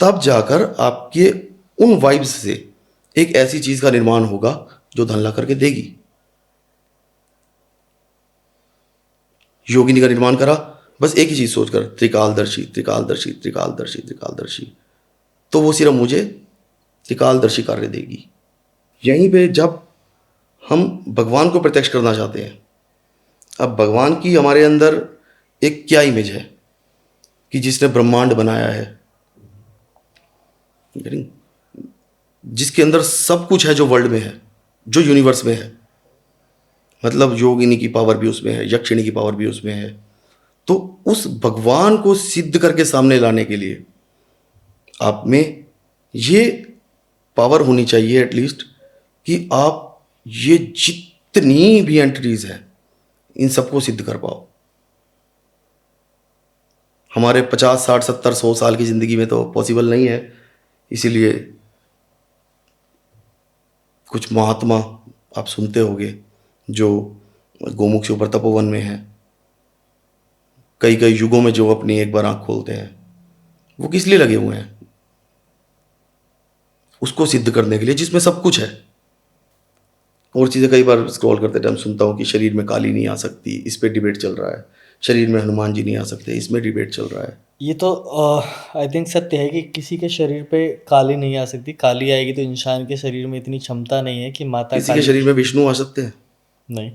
तब जाकर आपके उन वाइब्स से एक ऐसी चीज का निर्माण होगा जो धन ला करके देगी। योगिनी का निर्माण करा बस एक ही चीज सोचकर, त्रिकालदर्शी त्रिकालदर्शी त्रिकालदर्शी त्रिकालदर्शी, तो वो सिर्फ मुझे त्रिकालदर्शी कार्य देगी। यहीं पे जब हम भगवान को प्रत्यक्ष करना चाहते हैं, अब भगवान की हमारे अंदर एक क्या इमेज है कि जिसने ब्रह्मांड बनाया है, जिसके अंदर सब कुछ है जो वर्ल्ड में है, जो यूनिवर्स में है। मतलब योगिनी की पावर भी उसमें है, यक्षिणी की पावर भी उसमें है। तो उस भगवान को सिद्ध करके सामने लाने के लिए आप में ये पावर होनी चाहिए एटलीस्ट कि आप ये जितनी भी एंटिटीज हैं इन सबको सिद्ध कर पाओ। हमारे 50, 60, 70, 100 साल की ज़िंदगी में तो पॉसिबल नहीं है। इसीलिए कुछ महात्मा आप सुनते होंगे जो गोमुख से ऊपर तपोवन में हैं, कई कई युगों में जो अपनी एक बार आंख खोलते हैं, वो किस लिए लगे हुए हैं? उसको सिद्ध करने के लिए जिसमें सब कुछ है। और चीज़ें कई बार स्क्रॉल करते टाइम सुनता हूँ कि शरीर में काली नहीं आ सकती, इस पे डिबेट चल रहा है। शरीर में हनुमान जी नहीं आ सकते, इसमें डिबेट चल रहा है। ये तो आई थिंक सत्य है कि किसी के शरीर पे काली नहीं आ सकती। काली आएगी तो इंसान के शरीर में इतनी क्षमता नहीं है कि माता किसी के शरीर में विष्णु आ सकते हैं? नहीं।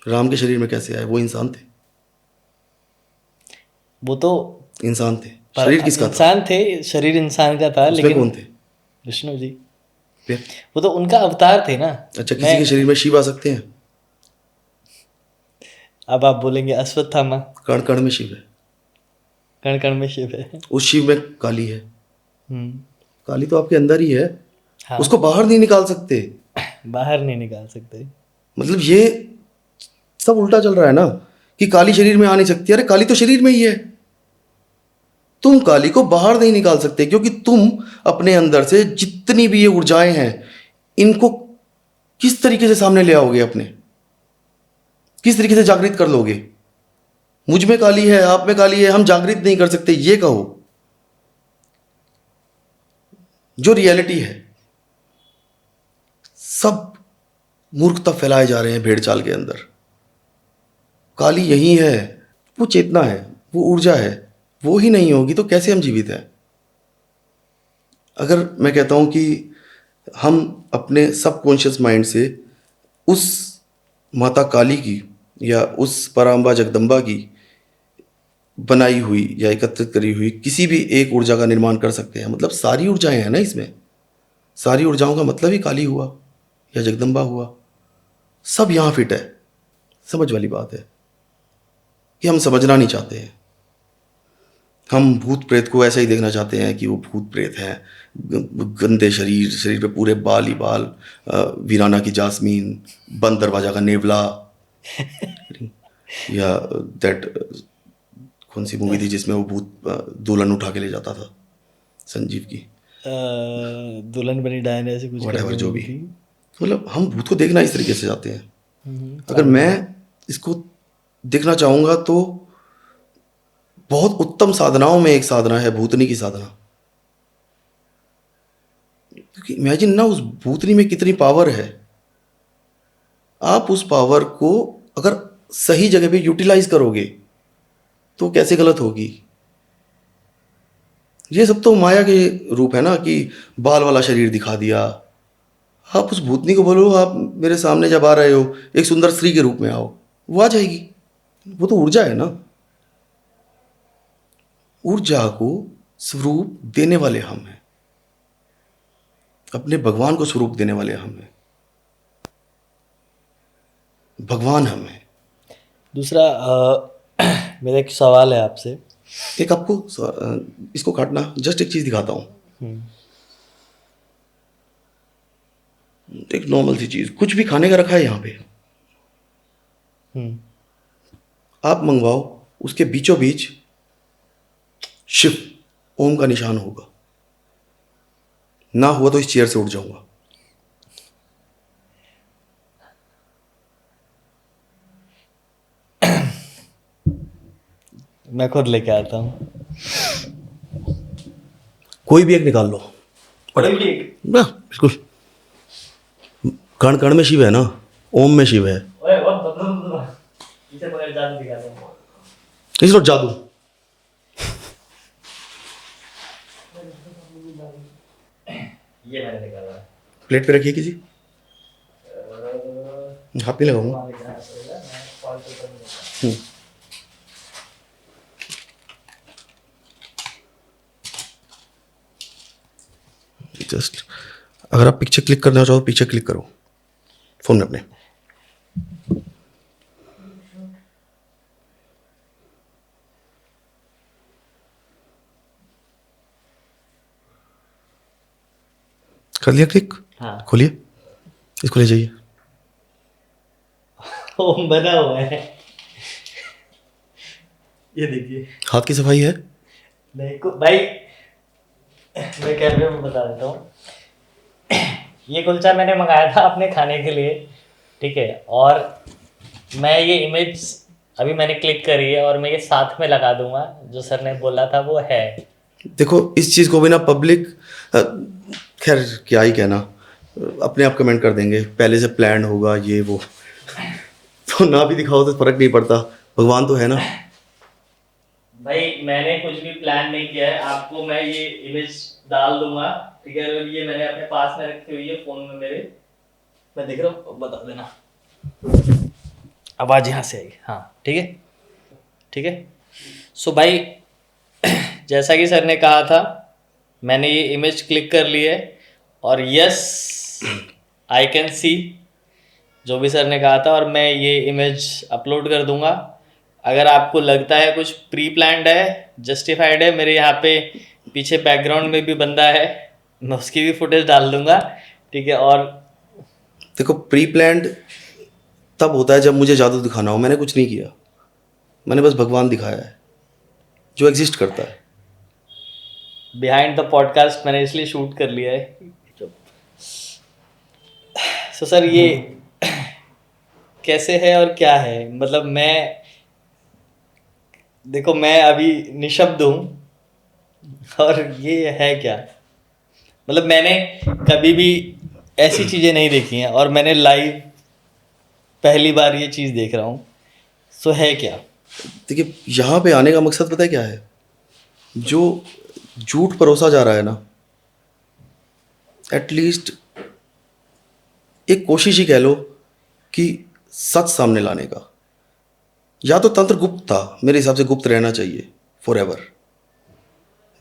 राम के शरीर में कैसे आए? वो इंसान थे। वो तो इंसान थे, शरीर किसका था? इंसान थे, शरीर इंसान का था, उसमें लेकिन कौन थे? विष्णु जी, फिर वो तो उनका अवतार थे ना। अच्छा, किसी के शरीर में शिव आ सकते हैं? अब आप बोलेंगे अश्वत्थामा, कण कण में शिव है, कण कण में शिव है। उस शिव में काली है। हम्म, काली तो आपके अंदर ही है। हाँ। उसको बाहर नहीं निकाल सकते। बाहर नहीं निकाल सकते। मतलब ये सब उल्टा चल रहा है ना कि काली शरीर में आ नहीं सकती। अरे काली तो शरीर में ही है। तुम काली को बाहर नहीं निकाल सकते, क्योंकि तुम अपने अंदर से जितनी भी ये ऊर्जाएं हैं, इनको किस तरीके से सामने ले आओगे, अपने किस तरीके से जागृत कर लोगे। मुझ में काली है, आप में काली है, हम जागृत नहीं कर सकते, ये कहो। जो रियलिटी है, सब मूर्खता फैलाए जा रहे हैं भेड़ चाल के अंदर। काली यही है, वो चेतना है, वो ऊर्जा है, वो ही नहीं होगी तो कैसे हम जीवित हैं। अगर मैं कहता हूं कि हम अपने सबकॉन्शियस माइंड से उस माता काली की या उस पराम्बा जगदम्बा की बनाई हुई या एकत्रित करी हुई किसी भी एक ऊर्जा का निर्माण कर सकते हैं, मतलब सारी ऊर्जाएं हैं ना इसमें, सारी ऊर्जाओं का मतलब ही काली हुआ या जगदम्बा हुआ, सब यहाँ फिट है। समझ वाली बात है कि हम समझना नहीं चाहते हैं। हम भूत प्रेत को ऐसा ही देखना चाहते हैं कि वो भूत प्रेत हैं, गंदे शरीर, शरीर पे पूरे बाल ही बाल, वीराना की जास्मीन, बंद दरवाजा का नेवला या दैट कौन सी मूवी थी जिसमें वो भूत दुल्हन उठा के ले जाता था, संजीव की, दुल्हन बनी डायन ऐसे कुछ वट करके जो भी। थी। मतलब हम भूत को देखना इस तरीके से चाहते हैं। अगर मैं इसको देखना चाहूँगा तो बहुत उत्तम साधनाओं में एक साधना है भूतनी की साधना। क्योंकि इमेजिन ना, उस भूतनी में कितनी पावर है। आप उस पावर को अगर सही जगह पे यूटिलाइज करोगे तो कैसे गलत होगी। ये सब तो माया के रूप है ना, कि बाल वाला शरीर दिखा दिया। आप उस भूतनी को बोलो आप मेरे सामने जब आ रहे हो एक सुंदर स्त्री के रूप में आओ, वो आ जाएगी। वो तो ऊर्जा है ना। ऊर्जा को स्वरूप देने वाले हम हैं, अपने भगवान को स्वरूप देने वाले हम हैं, भगवान हम हैं। दूसरा मेरा एक सवाल है आपसे। एक आपको इसको काटना, जस्ट एक चीज दिखाता हूं। एक नॉर्मल सी चीज, कुछ भी खाने का रखा है यहाँ पे, आप मंगवाओ, उसके बीचों बीच शिव ओम का निशान होगा। ना हुआ तो इस चेयर से उठ जाऊंगा। मैं खुद लेके आता हूँ। कोई भी एक निकाल लो, बिल्कुल। कण कण में शिव है ना, ओम में शिव है। इट्स नॉट जादू। ये मैंने निकाला है। प्लेट पे रखिए किसी, हाथ नहीं लगाऊंगा। जस्ट अगर आप पिक्चर क्लिक करना चाहो, पिक्चर क्लिक करो फोन में अपने। कर लिया क्लिक? हाँ। खोलिए, इसको ले जाइए। ओम बना हुआ है, ये देखिए। हाथ की सफाई है? नहीं भाई, मैं कैमरे में बता देता हूँ। ये कुलचा मैंने मंगाया था अपने खाने के लिए, ठीक है। और मैं ये इमेज अभी मैंने क्लिक करी है और मैं ये साथ में लगा दूंगा, जो सर ने बोला था वो है। देखो इस चीज़ को भी ना पब्लिक, खैर क्या ही कहना, अपने आप कमेंट कर देंगे, पहले से प्लान होगा ये वो। तो ना भी दिखाओ तो फर्क नहीं पड़ता, भगवान तो है ना। भाई मैंने कुछ भी प्लान नहीं किया है, आपको मैं ये इमेज डाल दूंगा, ठीक है। और ये मैंने अपने पास में रखी हुई है फोन में मेरे, मैं देख रहा हूँ, बता देना आवाज यहाँ से आएगी। हाँ ठीक है, ठीक है। सो भाई जैसा कि सर ने कहा था, मैंने ये इमेज क्लिक कर ली है और यस आई कैन सी जो भी सर ने कहा था, और मैं ये इमेज अपलोड कर दूंगा। अगर आपको लगता है कुछ प्री प्लान्ड है, जस्टिफाइड है, मेरे यहाँ पे पीछे बैकग्राउंड में भी बंदा है, मैं उसकी भी फुटेज डाल दूंगा, ठीक है। और देखो प्री प्लान्ड तब होता है जब मुझे जादू दिखाना हो। मैंने कुछ नहीं किया, मैंने बस भगवान दिखाया है जो एग्जिस्ट करता है। बिहाइंड द पॉडकास्ट मैंने इसलिए शूट कर लिया है। सो सर ये कैसे है और क्या है, मतलब मैं, देखो मैं अभी निशब्द हूँ और ये है क्या, मतलब मैंने कभी भी ऐसी चीज़ें नहीं देखी हैं और मैंने लाइव पहली बार ये चीज़ देख रहा हूँ। सो है क्या? देखिए, यहाँ पे आने का मकसद पता है क्या है? जो झूठ परोसा जा रहा है ना, एटलीस्ट एक कोशिश ही कह लो कि सच सामने लाने का। या तो तंत्र गुप्त था, मेरे हिसाब से गुप्त रहना चाहिए फॉर एवर।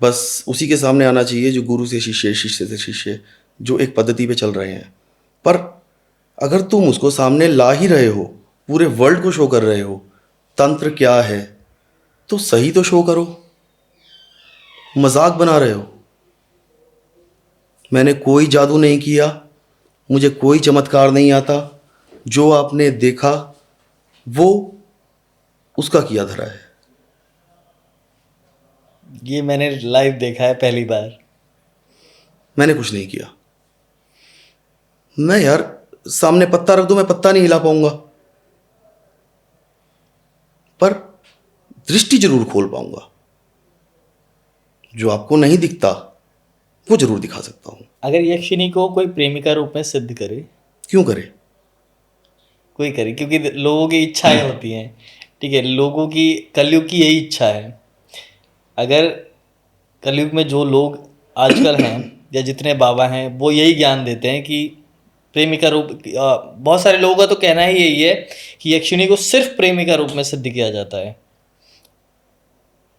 बस उसी के सामने आना चाहिए जो गुरु से शिष्य, शिष्य से शिष्य, जो एक पद्धति पे चल रहे हैं। पर अगर तुम उसको सामने ला ही रहे हो, पूरे वर्ल्ड को शो कर रहे हो तंत्र क्या है, तो सही तो शो करो। मजाक बना रहे हो। मैंने कोई जादू नहीं किया, मुझे कोई चमत्कार नहीं आता। जो आपने देखा वो उसका किया धरा है। ये मैंने लाइव देखा है पहली बार। मैंने कुछ नहीं किया। मैं यार सामने पत्ता रख दो, मैं पत्ता नहीं हिला पाऊंगा, पर दृष्टि जरूर खोल पाऊंगा। जो आपको नहीं दिखता वो जरूर दिखा सकता हूं। अगर यक्षिणी को कोई प्रेमिका रूप में सिद्ध करे, क्यों करे? कोई करे, क्योंकि लोगों की इच्छाएं होती हैं, ठीक है, लोगों की, कलयुग की यही इच्छा है। अगर कलयुग में जो लोग आजकल हैं या जितने बाबा हैं वो यही ज्ञान देते हैं कि प्रेमिका रूप, बहुत सारे लोगों का तो कहना ही यही है कि यक्षिणी को सिर्फ प्रेमिका रूप में सिद्ध किया जाता है।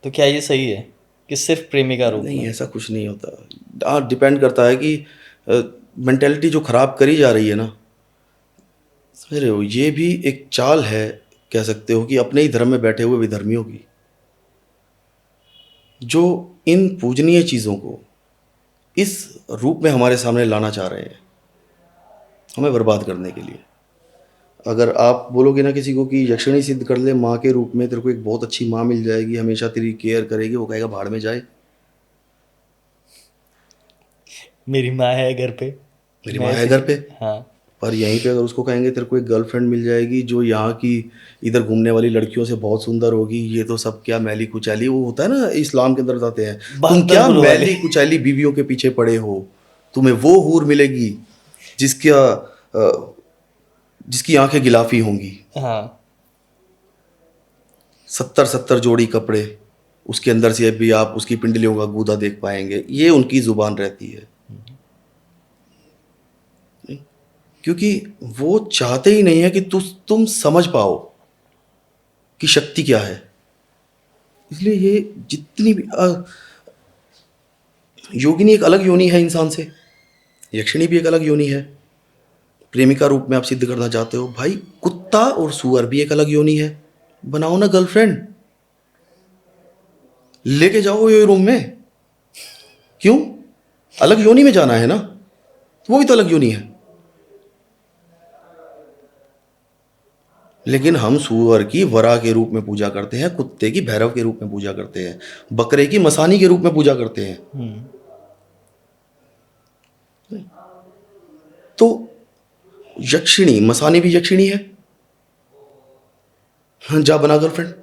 तो क्या ये सही है कि सिर्फ प्रेमिका रूप नहीं, में? ऐसा कुछ नहीं होता। हाँ, डिपेंड करता है कि मेंटेलिटी जो खराब करी जा रही है ना, समझ रहे हो, ये भी एक चाल है, कह सकते हो कि अपने ही धर्म में बैठे हुए विधर्मियों की, जो इन पूजनीय चीज़ों को इस रूप में हमारे सामने लाना चाह रहे हैं, हमें बर्बाद करने के लिए। अगर आप बोलोगे ना किसी को कि यक्षिणी सिद्ध कर ले माँ के रूप में, तेरे को एक बहुत अच्छी माँ मिल जाएगी, हमेशा तेरी केयर करेगी, वो कहेगा भाड़ में जाए। मेरी माँ है घर पे, मेरी मैं माँ है ऐसी घर पे। हाँ। पर यहीं पे अगर उसको कहेंगे तेरे को एक गर्लफ्रेंड मिल जाएगी जो यहाँ की इधर घूमने वाली लड़कियों से बहुत सुंदर होगी, ये तो सब क्या मैली कुचैली, वो होता है ना इस्लाम के अंदर बताते हैं, तुम बहत्तर क्या गुरु वाले। मैली कुचैली बीवियों के पीछे पड़े हो, तुम्हें वो हूर मिलेगी जिसका जिसकी आंखें गिलाफी होंगी। हाँ। 70 जोड़ी कपड़े, उसके अंदर से भी आप उसकी पिंडलियों का गूदा देख पाएंगे। ये उनकी जुबान रहती है, क्योंकि वो चाहते ही नहीं है कि तुम समझ पाओ कि शक्ति क्या है। इसलिए ये जितनी भी योगिनी एक अलग योनि है इंसान से, यक्षिणी भी एक अलग योनि है। प्रेमिका रूप में आप सिद्ध करना चाहते हो, भाई कुत्ता और सुअर भी एक अलग योनि है। बनाओ ना गर्लफ्रेंड, लेके जाओ ये रूम में। क्यों? अलग योनि में जाना है ना, तो वो भी तो अलग योनि है। लेकिन हम सुअर की वरा के रूप में पूजा करते हैं, कुत्ते की भैरव के रूप में पूजा करते हैं, बकरे की मसानी के रूप में पूजा करते हैं। तो यक्षिणी, मसानी भी यक्षिणी है। हाँ, जा बना गर्लफ्रेंड।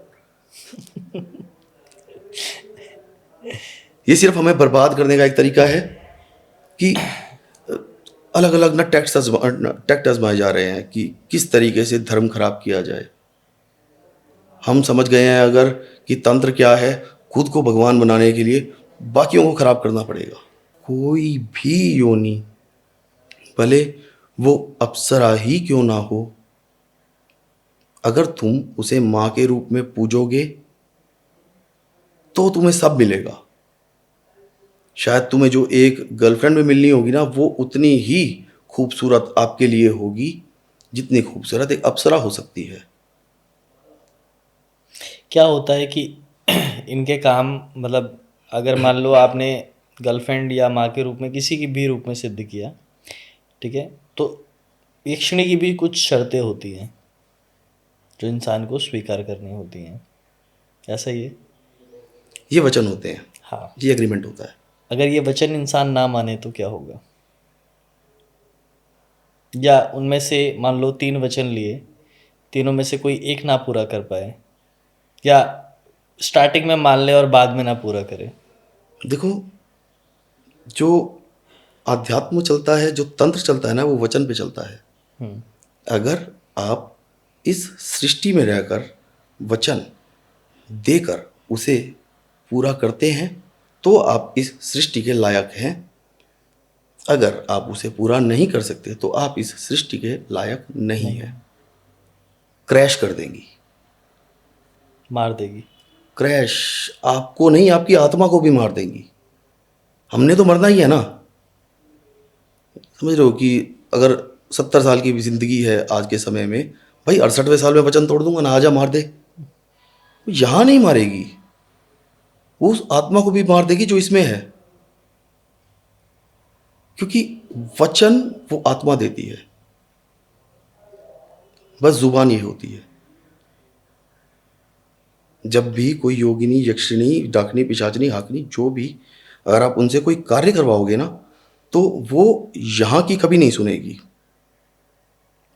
ये सिर्फ हमें बर्बाद करने का एक तरीका है कि अलग अलग ना टैक्ट आजमाए जा रहे हैं कि किस तरीके से धर्म खराब किया जाए। हम समझ गए हैं अगर कि तंत्र क्या है, खुद को भगवान बनाने के लिए बाकियों को खराब करना पड़ेगा। कोई भी योनि, भले वो अप्सरा ही क्यों ना हो, अगर तुम उसे माँ के रूप में पूजोगे तो तुम्हें सब मिलेगा। शायद तुम्हें जो एक गर्लफ्रेंड में मिलनी होगी ना, वो उतनी ही खूबसूरत आपके लिए होगी जितनी खूबसूरत एक अप्सरा हो सकती है। क्या होता है कि इनके काम, मतलब अगर मान लो आपने गर्लफ्रेंड या माँ के रूप में किसी की भी रूप में सिद्ध किया, ठीक है, तो यक्षिणी की भी कुछ शर्तें होती हैं जो इंसान को स्वीकार करनी होती हैं, ऐसा ही है? ये वचन होते हैं, हाँ। ये एग्रीमेंट होता है। अगर ये वचन इंसान ना माने तो क्या होगा? या उनमें से मान लो 3 वचन लिए, तीनों में से कोई एक ना पूरा कर पाए, या स्टार्टिंग में मान ले और बाद में ना पूरा करे। देखो, जो आध्यात्म चलता है, जो तंत्र चलता है ना, वो वचन पे चलता है। हम्म, अगर आप इस सृष्टि में रहकर वचन देकर उसे पूरा करते हैं तो आप इस सृष्टि के लायक हैं। अगर आप उसे पूरा नहीं कर सकते तो आप इस सृष्टि के लायक नहीं नहीं, हैं। क्रैश कर देंगी। मार देगी। क्रैश आपको नहीं, आपकी आत्मा को भी मार देंगी। हमने तो मरना ही है ना। समझ रहे हो कि अगर 70 साल की भी जिंदगी है आज के समय में, भाई 68वें साल में वचन तोड़ दूंगा ना, आजा मार दे। यहां नहीं मारेगी, वो उस आत्मा को भी मार देगी जो इसमें है। क्योंकि वचन वो आत्मा देती है, बस जुबान ये होती है। जब भी कोई योगिनी, यक्षिणी, डाकनी, पिशाचनी, हाकनी, जो भी, अगर आप उनसे कोई कार्य करवाओगे ना, तो वो यहाँ की कभी नहीं सुनेगी।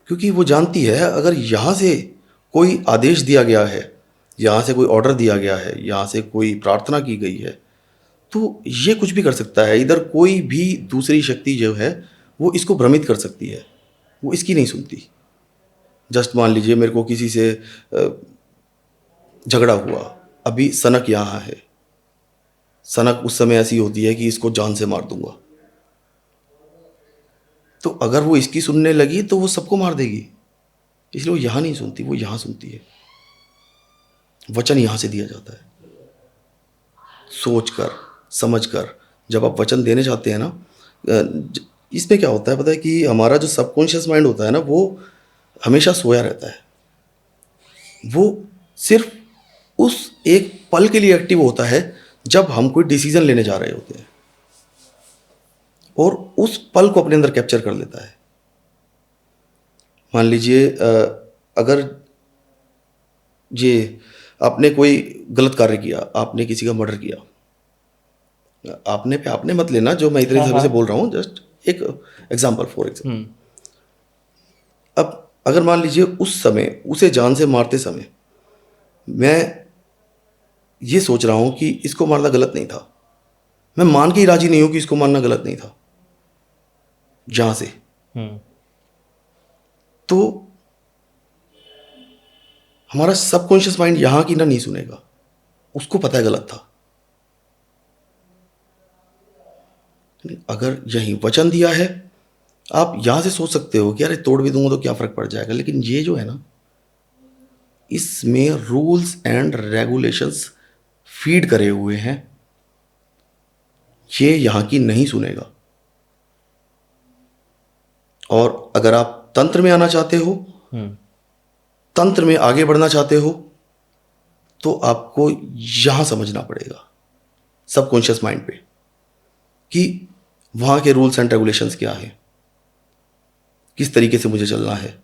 क्योंकि वो जानती है अगर यहाँ से कोई आदेश दिया गया है, यहाँ से कोई ऑर्डर दिया गया है, यहाँ से कोई प्रार्थना की गई है, तो ये कुछ भी कर सकता है। इधर कोई भी दूसरी शक्ति जो है वो इसको भ्रमित कर सकती है, वो इसकी नहीं सुनती। जस्ट मान लीजिए मेरे को किसी से झगड़ा हुआ, अभी सनक यहाँ है, सनक उस समय ऐसी होती है कि इसको जान से मार दूंगा। तो अगर वो इसकी सुनने लगी तो वो सबको मार देगी। इसलिए वो यहाँ नहीं सुनती, वो यहाँ सुनती है। वचन यहाँ से दिया जाता है, सोच कर, समझ कर। जब आप वचन देने जाते हैं ना, इसमें क्या होता है पता है कि हमारा जो सबकॉन्शियस माइंड होता है ना, वो हमेशा सोया रहता है। वो सिर्फ उस एक पल के लिए एक्टिव होता है जब हम कोई डिसीजन लेने जा रहे होते हैं, और उस पल को अपने अंदर कैप्चर कर लेता है। मान लीजिए अगर ये आपने कोई गलत कार्य किया, आपने किसी का मर्डर किया, आपने पे आपने मत लेना, जो मैं इतने समय से बोल रहा हूँ, जस्ट एक एग्जाम्पल, फॉर एग्जाम्पल। अब अगर मान लीजिए उस समय उसे जान से मारते समय मैं ये सोच रहा हूँ कि इसको मारना गलत नहीं था, मैं मान के ही राजी नहीं हूँ कि इसको मारना गलत नहीं था जहां से, तो हमारा सबकॉन्शियस माइंड यहां की ना नहीं सुनेगा, उसको पता है गलत था। अगर यही वचन दिया है, आप यहां से सोच सकते हो कि अरे तोड़ भी दूंगा तो क्या फर्क पड़ जाएगा, लेकिन ये जो है ना, इसमें रूल्स एंड रेगुलेशंस फीड करे हुए हैं, ये यहां की नहीं सुनेगा। और अगर आप तंत्र में आना चाहते हो, तंत्र में आगे बढ़ना चाहते हो, तो आपको यहां समझना पड़ेगा सबकॉन्शियस माइंड पे कि वहां के रूल्स एंड रेगुलेशंस क्या है, किस तरीके से मुझे चलना है।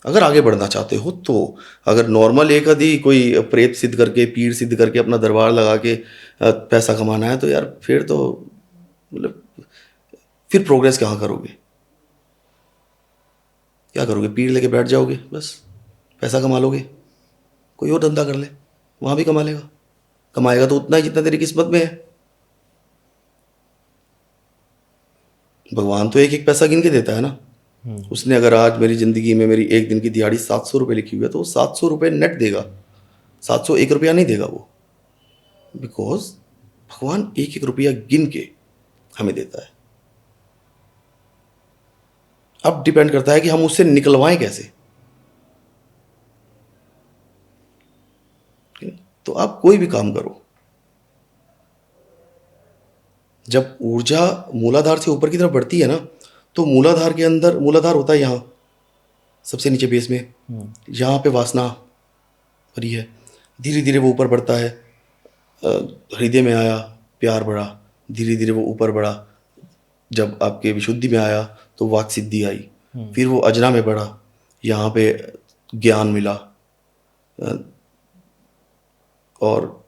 अगर आगे बढ़ना चाहते हो तो, अगर नॉर्मल एक आधी कोई प्रेत सिद्ध करके, पीर सिद्ध करके, अपना दरबार लगा के पैसा कमाना है, तो यार फिर तो मतलब फिर प्रोग्रेस कहाँ करोगे? क्या करोगे? पीर लेके बैठ जाओगे, बस पैसा कमा लोगे। कोई और धंधा कर ले, वहां भी कमा लेगा। कमाएगा तो उतना ही जितना तेरी किस्मत में है। भगवान तो एक एक पैसा गिन के देता है ना। उसने अगर आज मेरी जिंदगी में मेरी एक दिन की दिहाड़ी 700 रुपये लिखी हुई है, तो वो 700 रुपये नेट देगा, 701 रुपया नहीं देगा वो। बिकॉज भगवान एक एक रुपया गिन के हमें देता है। अब डिपेंड करता है कि हम उससे निकलवाएं कैसे। तो आप कोई भी काम करो, जब ऊर्जा मूलाधार से ऊपर की तरफ बढ़ती है ना, तो मूलाधार के अंदर, मूलाधार होता है यहाँ सबसे नीचे बेस में, यहाँ पे वासना भरी है। धीरे धीरे वो ऊपर बढ़ता है, हृदय में आया, प्यार बढ़ा, धीरे धीरे वो ऊपर बढ़ा। जब आपके विशुद्धि में आया तो वाक सिद्धि आई, फिर वो अजना में बढ़ा, यहाँ पे ज्ञान मिला, और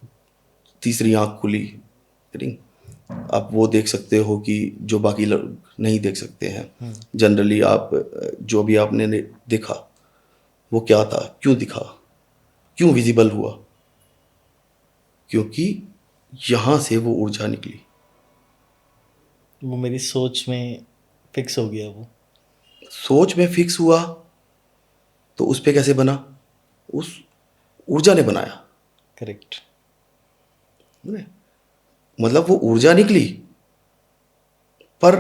तीसरी आँख खुली। आप वो देख सकते हो कि जो बाकी लोग नहीं देख सकते हैं। जनरली आप जो भी आपने देखा वो क्या था, क्यों दिखा, क्यों विजिबल हुआ, क्योंकि यहाँ से वो ऊर्जा निकली। वो मेरी सोच में फिक्स हो गया वो। सोच में फिक्स हुआ तो उस पे कैसे बना? उस ऊर्जा ने बनाया। करेक्ट। मतलब वो ऊर्जा निकली पर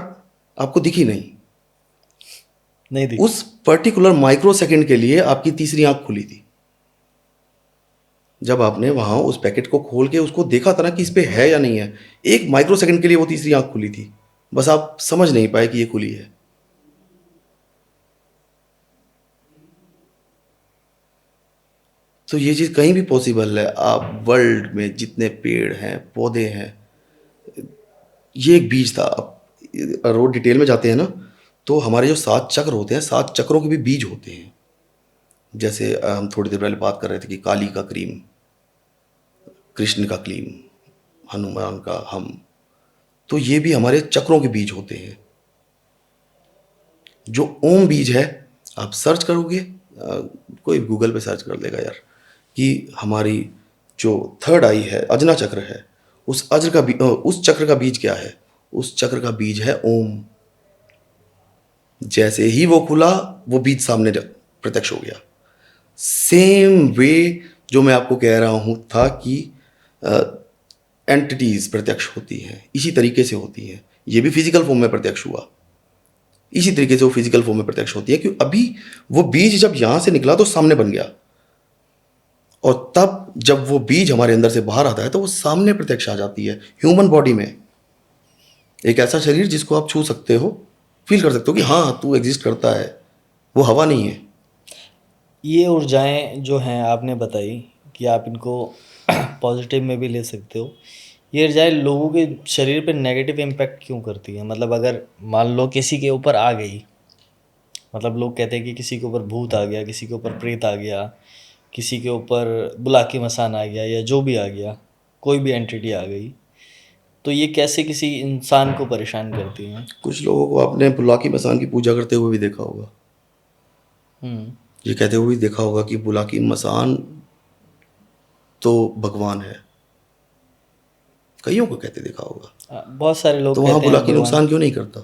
आपको दिखी नहीं। नहीं दिख। उस पर्टिकुलर माइक्रो सेकंड के लिए आपकी तीसरी आंख खुली थी जब आपने वहां उस पैकेट को खोल के उसको देखा था ना कि इस पे है या नहीं है। एक माइक्रो सेकंड के लिए वो तीसरी आंख खुली थी, बस आप समझ नहीं पाए कि ये खुली है। तो ये चीज कहीं भी पॉसिबल है। आप वर्ल्ड में जितने पेड़ हैं, पौधे हैं, ये एक बीज था। आप रोड डिटेल में जाते हैं ना, तो हमारे जो 7 चक्र होते हैं, 7 चक्रों के भी बीज होते हैं। जैसे हम थोड़ी देर पहले बात कर रहे थे कि काली का क्रीम, कृष्ण का क्लीम, हनुमान का हम, तो ये भी हमारे चक्रों के बीज होते हैं। जो ओम बीज है, आप सर्च करोगे, कोई गूगल पे सर्च कर लेगा यार, कि हमारी जो थर्ड आई है, अजना चक्र है, उस चक्र का बीज क्या है? उस चक्र का बीज है ओम। जैसे ही वो खुला, वो बीज सामने प्रत्यक्ष हो गया। सेम वे जो मैं आपको कह रहा हूं था कि एंटिटीज प्रत्यक्ष होती हैं, इसी तरीके से होती हैं। ये भी फिजिकल फॉर्म में प्रत्यक्ष हुआ, इसी तरीके से वो फिजिकल फॉर्म में प्रत्यक्ष होती है। कि अभी वो बीज जब यहां से निकला तो सामने बन गया, और तब जब वो बीज हमारे अंदर से बाहर आता है तो वो सामने प्रत्यक्ष आ जाती है। ह्यूमन बॉडी में एक ऐसा शरीर जिसको आप छू सकते हो, फील कर सकते हो कि हाँ तू एग्जिस्ट करता है, वो हवा नहीं है। ये ऊर्जाएं जो हैं आपने बताई कि आप इनको पॉजिटिव में भी ले सकते हो, ये ऊर्जाएं लोगों के शरीर पे नेगेटिव इम्पैक्ट क्यों करती हैं? मतलब अगर मान लो किसी के ऊपर आ गई, मतलब लोग कहते हैं कि किसी के ऊपर भूत आ गया, किसी के ऊपर प्रेत आ गया, किसी के ऊपर बुलाकी मसान आ गया, या जो भी आ गया, कोई भी एंटिटी आ गई, तो ये कैसे किसी इंसान को परेशान करती हैं? कुछ लोगों को आपने बुलाकी मसान की पूजा करते हुए भी देखा होगा, हम्म। ये कहते हुए भी देखा होगा कि बुलाकी मसान तो भगवान है। कईयों को कहते देखा होगा। बहुत सारे लोग तो वहां कहते हैं बुलाकी भगवान, नुकसान क्यों नहीं करता?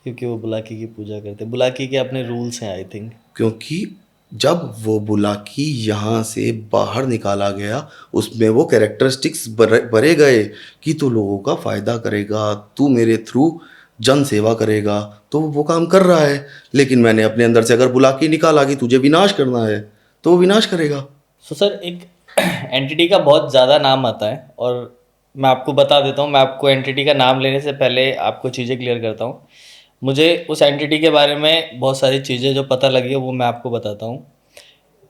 क्योंकि वो बुलाकी की पूजा करते हैं। बुलाकी के अपने रूल्स हैं आई थिंक। क्योंकि जब वो बुलाकी यहाँ से बाहर निकाला गया, उसमें वो कैरेक्टरिस्टिक्स भरे गए कि तू लोगों का फायदा करेगा, तू मेरे थ्रू जन सेवा करेगा, तो वो काम कर रहा है। लेकिन मैंने अपने अंदर से अगर बुलाकी निकाला कि तुझे विनाश करना है, तो वो विनाश करेगा। सो सर, एक एंटिटी का बहुत ज़्यादा नाम आता है, और मैं आपको बता देता हूँ। मैं आपको एंटिटी का नाम लेने से पहले आपको चीज़ें क्लियर करता हूँ। मुझे उस एंटिटी के बारे में बहुत सारी चीज़ें जो पता लगी है वो मैं आपको बताता हूँ।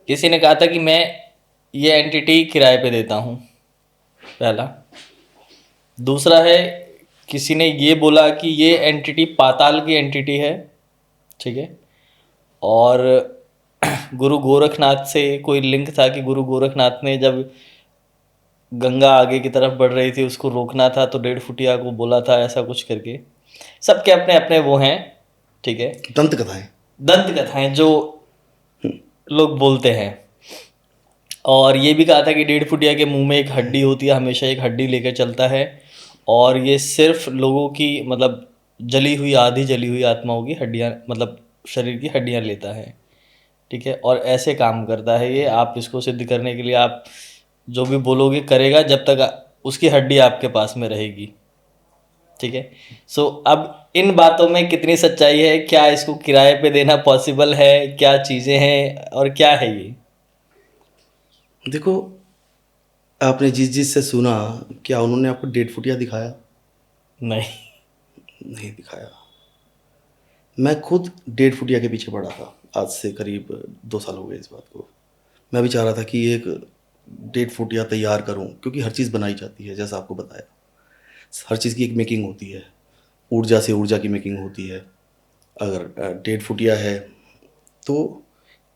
किसी ने कहा था कि मैं ये एंटिटी किराए पे देता हूँ, पहला। दूसरा है, किसी ने ये बोला कि ये एंटिटी पाताल की एंटिटी है, ठीक है। और गुरु गोरखनाथ से कोई लिंक था कि गुरु गोरखनाथ ने जब गंगा आगे की तरफ बढ़ रही थी उसको रोकना था, तो 1.5 फुटिया को बोला था, ऐसा कुछ करके। सबके अपने अपने वो हैं, ठीक है, दंत कथाएं। दंत कथाएं जो लोग बोलते हैं। और ये भी कहा था कि 1.5 फुटिया के मुंह में एक हड्डी होती है, हमेशा एक हड्डी लेकर चलता है, और ये सिर्फ लोगों की मतलब जली हुई, आधी जली हुई आत्माओं की हड्डियाँ, मतलब शरीर की हड्डियाँ लेता है, ठीक है। और ऐसे काम करता है ये। आप इसको सिद्ध करने के लिए आप जो भी बोलोगे करेगा, जब तक उसकी हड्डी आपके पास में रहेगी, ठीक है। सो अब इन बातों में कितनी सच्चाई है, क्या इसको किराए पे देना पॉसिबल है, क्या चीज़ें हैं और क्या है ये? देखो, आपने जिस जिस से सुना, क्या उन्होंने आपको 1.5 फुटिया दिखाया? नहीं। नहीं दिखाया। मैं खुद 1.5 फुटिया के पीछे पड़ा था, आज से करीब 2 साल हो गए इस बात को। मैं भी चाह रहा था कि एक 1.5 फुटिया तैयार करूं, क्योंकि हर चीज़ बनाई जाती है, जैसा आपको बताया। हर चीज़ की एक मेकिंग होती है, ऊर्जा से ऊर्जा की मेकिंग होती है। अगर 1.5 फुटिया है तो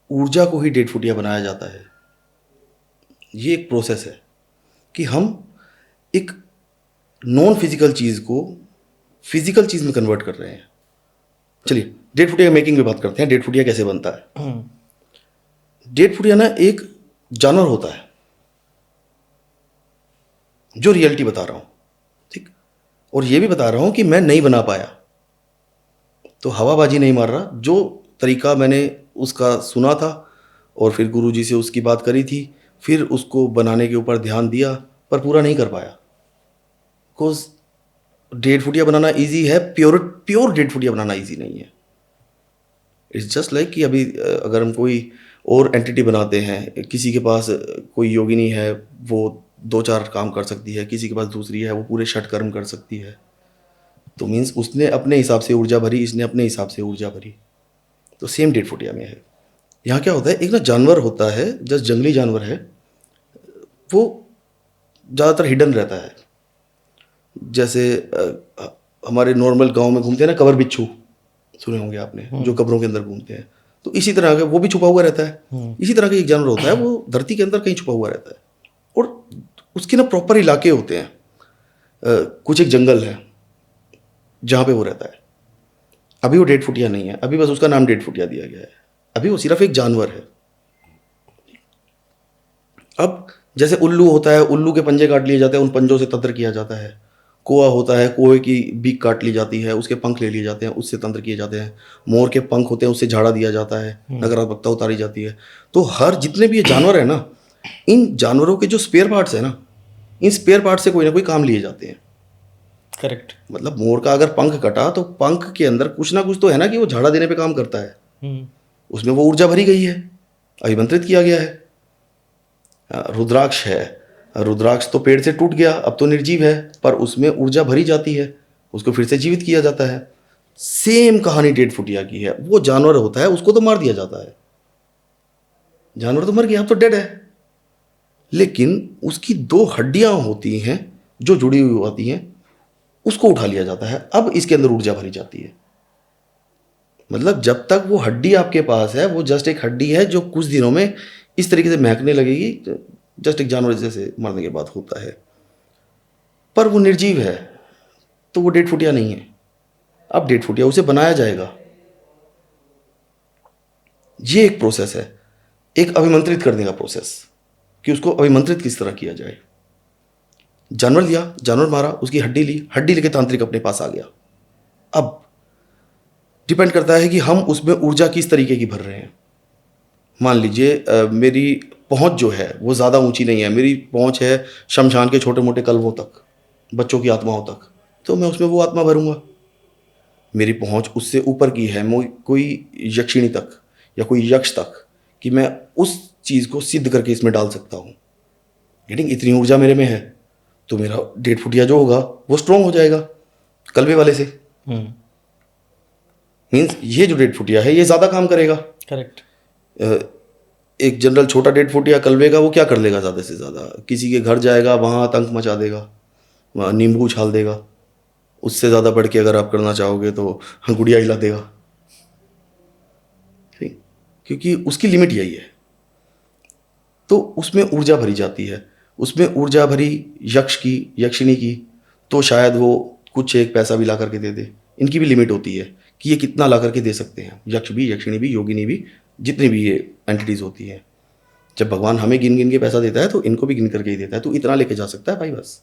ऊर्जा को ही 1.5 फुटिया बनाया जाता है। ये एक प्रोसेस है कि हम एक नॉन फिजिकल चीज़ को फिजिकल चीज़ में कन्वर्ट कर रहे हैं। चलिए डेड फुटिया मेकिंग की बात करते हैं। डेड फुटिया कैसे बनता है? डेड फुटिया ना एक जानवर होता है, जो रियलिटी बता रहा हूँ, ठीक, और ये भी बता रहा हूँ कि मैं नहीं बना पाया, तो हवाबाजी नहीं मार रहा। जो तरीका मैंने उसका सुना था और फिर गुरुजी से उसकी बात करी थी, फिर उसको बनाने के ऊपर ध्यान दिया, पर पूरा नहीं कर पाया। बिकॉज डेड फुटिया बनाना इजी है, प्योर डेड फुटिया बनाना इजी नहीं है। इट्स जस्ट लाइक कि अभी अगर हम कोई और एंटिटी बनाते हैं, किसी के पास कोई योगिनी है, वो 2-4 काम कर सकती है, किसी के पास दूसरी है, वो पूरे षट कर्म कर सकती है, तो मीन्स उसने अपने हिसाब से ऊर्जा भरी, इसने अपने हिसाब से ऊर्जा भरी। तो सेम डेड फुटिया में है। यहाँ क्या होता है, एक ना जानवर होता है, जस्ट जंगली जानवर है, वो ज़्यादातर हिडन रहता है। जैसे हमारे नॉर्मल गांव में घूमते हैं ना कबर बिच्छू, सुने होंगे आपने, जो कब्रों के अंदर घूमते हैं, तो इसी तरह का वो भी छुपा हुआ रहता है। इसी तरह का एक जानवर होता है, वो धरती के अंदर कहीं छुपा हुआ रहता है, और उसके ना प्रॉपर इलाके होते हैं। कुछ एक जंगल है जहाँ पे वो रहता है। अभी वो डेड फुटिया नहीं है, अभी बस उसका नाम डेड फुटिया दिया गया है। अभी वो सिर्फ एक जानवर है। अब जैसे उल्लू होता है, उल्लू के पंजे काट लिए जाते हैं, उन पंजों से तंत्र किया जाता है। कोआ होता है, कोए की बीक काट ली जाती है, उसके पंख ले लिए जाते हैं, उससे तंत्र किए जाते हैं। मोर के पंख होते हैं, उससे झाड़ा दिया जाता है, नकारात्मकता उतारी जाती है। तो हर जितने भी ये जानवर है ना, इन जानवरों के जो स्पेयर पार्ट्स है ना, इन स्पेयर पार्ट से कोई ना कोई काम लिए जाते हैं। करेक्ट। मतलब मोर का अगर पंख कटा तो पंख के अंदर कुछ ना कुछ तो है ना, कि वो झाड़ा देने पे काम करता है। उसमें वो ऊर्जा भरी गई है, अभिमंत्रित किया गया है। रुद्राक्ष है, रुद्राक्ष तो पेड़ से टूट गया, अब तो निर्जीव है, पर उसमें ऊर्जा भरी जाती है, उसको फिर से जीवित किया जाता है। सेम कहानी डेड फुटिया की है। वो जानवर होता है, उसको तो मार दिया जाता है, जानवर तो मर गया, अब तो डेड है, लेकिन उसकी 2 हड्डियां होती हैं जो जुड़ी हुई होती हैं, उसको उठा लिया जाता है। अब इसके अंदर ऊर्जा भरी जाती है। मतलब जब तक वो हड्डी आपके पास है, वो जस्ट एक हड्डी है जो कुछ दिनों में इस तरीके से महकने लगेगी, जस्ट एक जानवर जैसे मरने के बाद होता है, पर वो निर्जीव है, तो वो डेड फुटिया नहीं है। अब डेड फुटिया उसे बनाया जाएगा। ये एक प्रोसेस है, एक अभिमंत्रित करने का प्रोसेस, कि उसको अभिमंत्रित किस तरह किया जाए। जानवर लिया, जानवर मारा, उसकी हड्डी ली, हड्डी लेके तांत्रिक अपने पास आ गया। अब डिपेंड करता है कि हम उसमें ऊर्जा किस तरीके की भर रहे हैं। मान लीजिए मेरी पहुंच जो है वो ज़्यादा ऊंची नहीं है, मेरी पहुंच है शमशान के छोटे मोटे कल्बों तक, बच्चों की आत्माओं तक, तो मैं उसमें वो आत्मा भरूंगा। मेरी पहुंच उससे ऊपर की है, कोई यक्षिणी तक या कोई यक्ष तक, कि मैं उस चीज़ को सिद्ध करके इसमें डाल सकता हूँ। गेटिंग, इतनी ऊर्जा मेरे में है, तो मेरा डेड फुटिया जो होगा वो स्ट्रॉन्ग हो जाएगा कलबे वाले से। मीन्स ये जो डेड फुटिया है ये ज़्यादा काम करेगा। करेक्ट। एक जनरल छोटा डेड फुटिया कलबे का, वो क्या कर लेगा ज़्यादा से ज़्यादा? किसी के घर जाएगा, वहाँ आतंक मचा देगा, वहाँ नींबू उछाल देगा। उससे ज़्यादा बढ़ के अगर आप करना चाहोगे तो गुड़िया हिला देगा, ठीक, क्योंकि उसकी लिमिट यही है। तो उसमें ऊर्जा भरी जाती है, उसमें ऊर्जा भरी यक्ष की, यक्षिणी की, तो शायद वो कुछ एक पैसा भी ला करके दे दे। इनकी भी लिमिट होती है कि ये कितना ला करके दे सकते हैं। यक्ष भी, यक्षिणी भी, योगिनी भी, जितनी भी ये एंटिटीज़ होती हैं, जब भगवान हमें गिन गिन के पैसा देता है तो इनको भी गिन करके ही देता है। तो इतना लेके जा सकता है भाई, बस।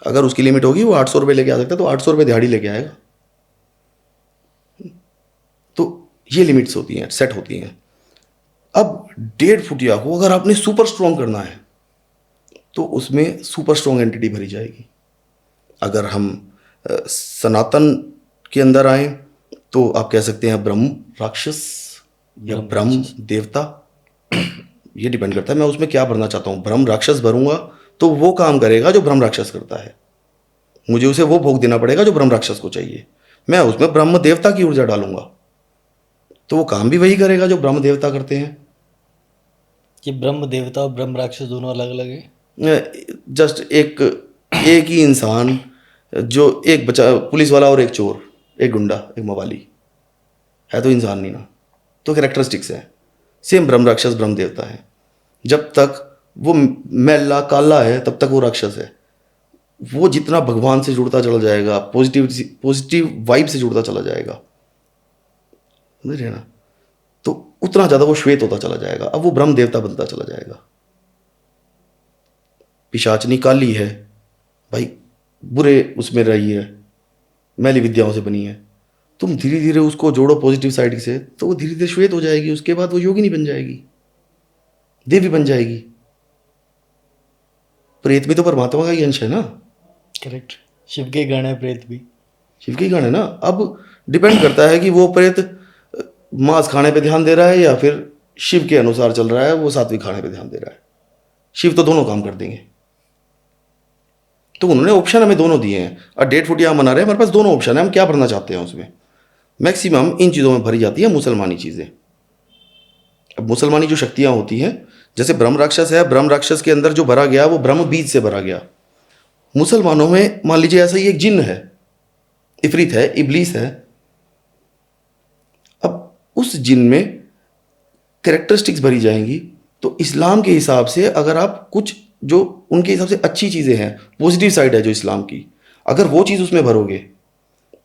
अगर उसकी लिमिट होगी, वो 800 रुपये लेके आ सकता है, तो 800 रुपये दिहाड़ी लेके आएगा। तो ये लिमिट्स होती हैं, सेट होती हैं। अब डेड फुटिया को अगर आपने सुपर स्ट्रॉन्ग करना है तो उसमें सुपर स्ट्रॉन्ग एंटिटी भरी जाएगी। अगर हम सनातन के अंदर आए तो आप कह सकते हैं ब्रह्म राक्षस या ब्रह्म देवता। ये डिपेंड करता है मैं उसमें क्या भरना चाहता हूँ। ब्रह्म राक्षस भरूंगा तो वो काम करेगा जो ब्रह्म राक्षस करता है, मुझे उसे वो भोग देना पड़ेगा जो ब्रह्म राक्षस को चाहिए। मैं उसमें ब्रह्म देवता की ऊर्जा डालूंगा तो वो काम भी वही करेगा जो ब्रह्म देवता करते हैं। कि ब्रह्म देवता और ब्रह्म राक्षस दोनों अलग अलग है? जस्ट एक ही इंसान, जो एक बच्चा पुलिस वाला और एक चोर, एक गुंडा, एक मवाली है, तो इंसान नहीं ना, तो कैरेक्टरिस्टिक्स है। सेम ब्रह्म राक्षस ब्रह्म देवता है। जब तक वो मैला काला है तब तक वो राक्षस है, वो जितना भगवान से जुड़ता चला जाएगा, पॉजिटिव वाइब से जुड़ता चला जाएगा, समझ रहे हैं ना, तो उतना ज़्यादा वो श्वेत होता चला जाएगा। अब वो ब्रह्म देवता बनता चला जाएगा। पिशाचनी काली है भाई, बुरे उसमें रही है, मैली विद्याओं से बनी है, तुम धीरे धीरे उसको जोड़ो पॉजिटिव साइड से, तो वो धीरे धीरे श्वेत हो जाएगी। उसके बाद वो योगिनी बन जाएगी, देवी बन जाएगी। प्रेत भी तो परमात्मा का ही अंश है ना। करेक्ट, शिव के गण है प्रेत भी। शिव की गण है ना। अब डिपेंड करता है कि वो प्रेत मांस खाने पे ध्यान दे रहा है या फिर शिव के अनुसार चल रहा है, वो सात्विक खाने पे ध्यान दे रहा है। शिव तो दोनों काम कर देंगे। तो उन्होंने ऑप्शन हमें दोनों दिए हैं। और डेट फुटिया हम मना रहे हैं, हमारे पास दोनों ऑप्शन है, हम क्या भरना चाहते हैं उसमें। मैक्सिमम इन चीज़ों में भरी जाती है मुसलमानी चीज़ें। अब मुसलमानी जो शक्तियाँ होती हैं, जैसे ब्रह्म राक्षस है, ब्रह्म राक्षस के अंदर जो भरा गया वो ब्रह्म बीज से भरा गया। मुसलमानों में मान लीजिए ऐसा ही एक जिन्न है, इफरीत है, इबलीस है। अब उस जिन्न में कैरेक्टरिस्टिक्स भरी जाएंगी। तो इस्लाम के हिसाब से अगर आप कुछ जो उनके हिसाब से अच्छी चीज़ें हैं, पॉजिटिव साइड है जो इस्लाम की, अगर वो चीज़ उसमें भरोगे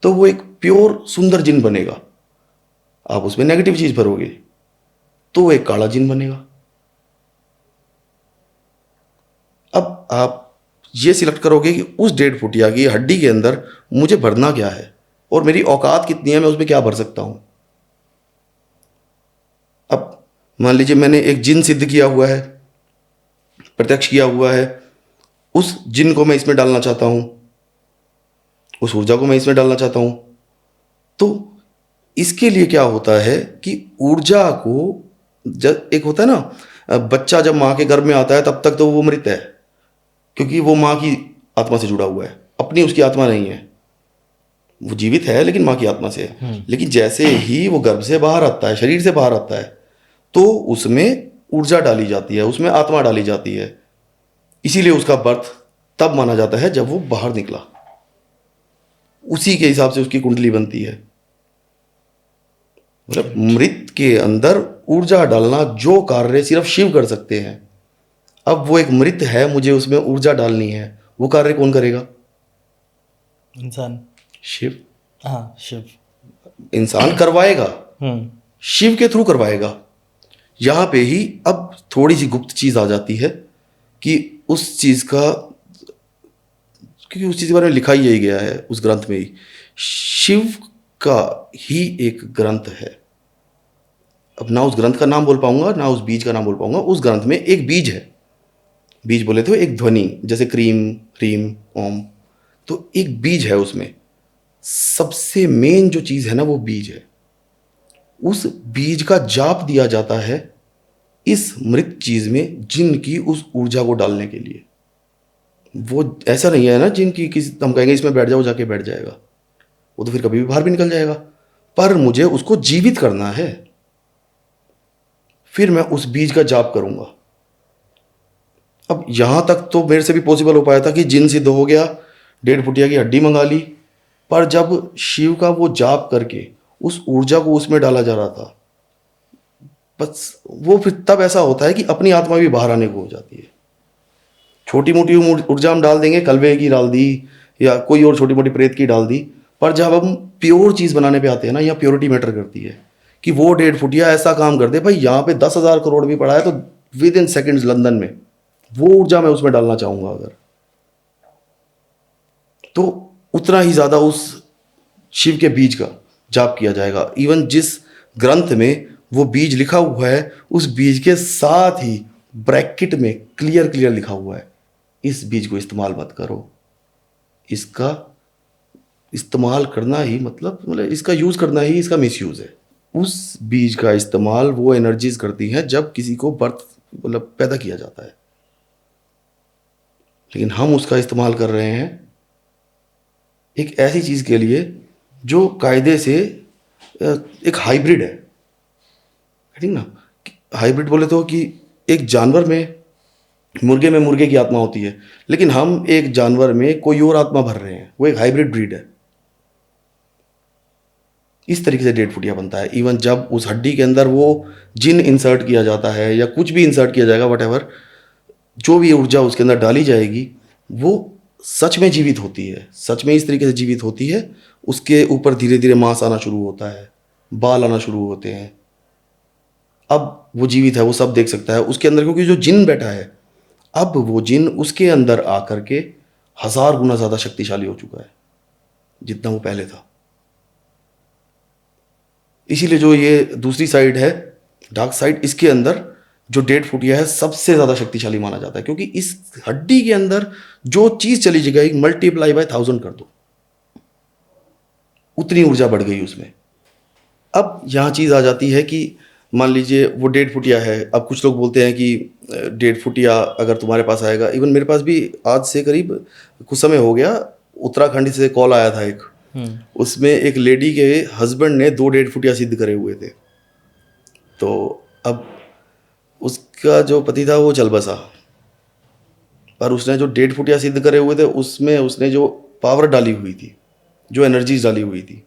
तो वो एक प्योर सुंदर जिन बनेगा। आप उसमें नेगेटिव चीज़ भरोगे तो वो एक काला जिन बनेगा। अब आप ये सिलेक्ट करोगे कि उस 1.5 फुटिया की हड्डी के अंदर मुझे भरना क्या है और मेरी औकात कितनी है, मैं उसमें क्या भर सकता हूँ। अब मान लीजिए मैंने एक जिन सिद्ध किया हुआ है, प्रत्यक्ष किया हुआ है, उस जिन को मैं इसमें डालना चाहता हूँ, उस ऊर्जा को मैं इसमें डालना चाहता हूँ। तो इसके लिए क्या होता है कि ऊर्जा को, जब एक होता है ना, बच्चा जब माँ के गर्भ में आता है तब तक तो वो मृत है, क्योंकि वो माँ की आत्मा से जुड़ा हुआ है, अपनी उसकी आत्मा नहीं है। वो जीवित है लेकिन माँ की आत्मा से है। लेकिन जैसे ही वो गर्भ से बाहर आता है, शरीर से बाहर आता है, तो उसमें ऊर्जा डाली जाती है, उसमें आत्मा डाली जाती है। इसीलिए उसका बर्थ तब माना जाता है जब वो बाहर निकला। उसी के हिसाब से उसकी कुंडली बनती है। मतलब मृत के अंदर ऊर्जा डालना जो कार्य सिर्फ शिव कर सकते हैं। अब वो एक मृत है, मुझे उसमें ऊर्जा डालनी है, वो कार्य कौन करेगा? इंसान। शिव। हाँ, शिव। इंसान करवाएगा, शिव के थ्रू करवाएगा। यहाँ पे ही अब थोड़ी सी गुप्त चीज आ जाती है कि उस चीज का, क्योंकि उस चीज के बारे में लिखा ही यही गया है उस ग्रंथ में ही, शिव का ही एक ग्रंथ है। अब ना उस ग्रंथ का नाम बोल पाऊंगा ना उस बीज का नाम बोल पाऊंगा। उस ग्रंथ में एक बीज है, बीज बोले तो एक ध्वनि, जैसे क्रीम ह्रीम ओम, तो एक बीज है उसमें। सबसे मेन जो चीज है ना वो बीज है। उस बीज का जाप दिया जाता है इस मृत चीज में जिनकी उस ऊर्जा को डालने के लिए। वो ऐसा नहीं है ना जिनकी किसी हम कहेंगे इसमें बैठ जाओ, जाके बैठ जाएगा, वो तो फिर कभी भी बाहर भी निकल जाएगा। पर मुझे उसको जीवित करना है, फिर मैं उस बीज का जाप करूंगा। अब यहां तक तो मेरे से भी पॉसिबल हो पाया था कि जिन सिद्ध हो गया, 1.5 फुटिया की हड्डी मंगा ली। पर जब शिव का वो जाप करके उस ऊर्जा को उसमें डाला जा रहा था, बस वो फिर तब ऐसा होता है कि अपनी आत्मा भी बाहर आने को हो जाती है। छोटी मोटी ऊर्जा हम डाल देंगे, कलवे की डाल दी या कोई और छोटी मोटी प्रेत की डाल दी, पर जब हम प्योर चीज़ बनाने पे आते हैं ना, यहाँ प्योरिटी मैटर करती है कि वो 1.5 फुटिया ऐसा काम कर दे। भाई यहाँ पे 10,000 करोड़ भी पड़ा है तो विद इन सेकेंड्स लंदन में वो ऊर्जा मैं उसमें डालना चाहूँगा अगर, तो उतना ही ज़्यादा उस शिव के बीज का जाप किया जाएगा। इवन जिस ग्रंथ में वो बीज लिखा हुआ है, उस बीज के साथ ही ब्रैकेट में क्लियर लिखा हुआ है, इस बीज को इस्तेमाल मत करो। इसका इस्तेमाल करना ही मतलब इसका यूज़ करना ही इसका मिसयूज़ है। उस बीज का इस्तेमाल वो एनर्जीज करती हैं जब किसी को बर्थ पैदा किया जाता है, लेकिन हम उसका इस्तेमाल कर रहे हैं एक ऐसी चीज़ के लिए जो कायदे से एक हाइब्रिड है, ठीक ना। हाइब्रिड बोले तो कि एक जानवर में मुर्गे की आत्मा होती है, लेकिन हम एक जानवर में कोई और आत्मा भर रहे हैं, वो एक हाइब्रिड ब्रीड है। इस तरीके से 1.5 फुटिया बनता है। इवन जब उस हड्डी के अंदर वो जिन इंसर्ट किया जाता है या कुछ भी इंसर्ट किया जाएगा, वट एवर, जो भी ऊर्जा उसके अंदर डाली जाएगी वो सच में जीवित होती है, सच में इस तरीके से जीवित होती है, उसके ऊपर धीरे धीरे मांस आना शुरू होता है, बाल आना शुरू होते हैं। अब वो जीवित है, वो सब देख सकता है उसके अंदर, क्योंकि जो जिन बैठा है, अब वो जिन उसके अंदर आकर के 1000 गुना ज़्यादा शक्तिशाली हो चुका है जितना वो पहले था। इसीलिए जो ये दूसरी साइड है, डार्क साइड, इसके अंदर जो डेड फुटिया है सबसे ज़्यादा शक्तिशाली माना जाता है, क्योंकि इस हड्डी के अंदर जो चीज़ चली जाएगी मल्टीप्लाई बाय 1000 कर दो, उतनी ऊर्जा बढ़ गई उसमें। अब यहाँ चीज़ आ जाती है कि मान लीजिए वो डेड फुटिया है। अब कुछ लोग बोलते हैं कि डेड फुटिया अगर तुम्हारे पास आएगा, इवन मेरे पास भी आज से करीब कुछ समय हो गया, उत्तराखंड से कॉल आया था एक, उसमें एक लेडी के हस्बैंड ने 2 डेड फुटिया सिद्ध करे हुए थे। तो अब उसका जो पति था वो चल बसा, पर उसने जो डेड फुटिया सिद्ध करे हुए थे उसमें उसने जो पावर डाली हुई थी, जो एनर्जीज डाली हुई थी,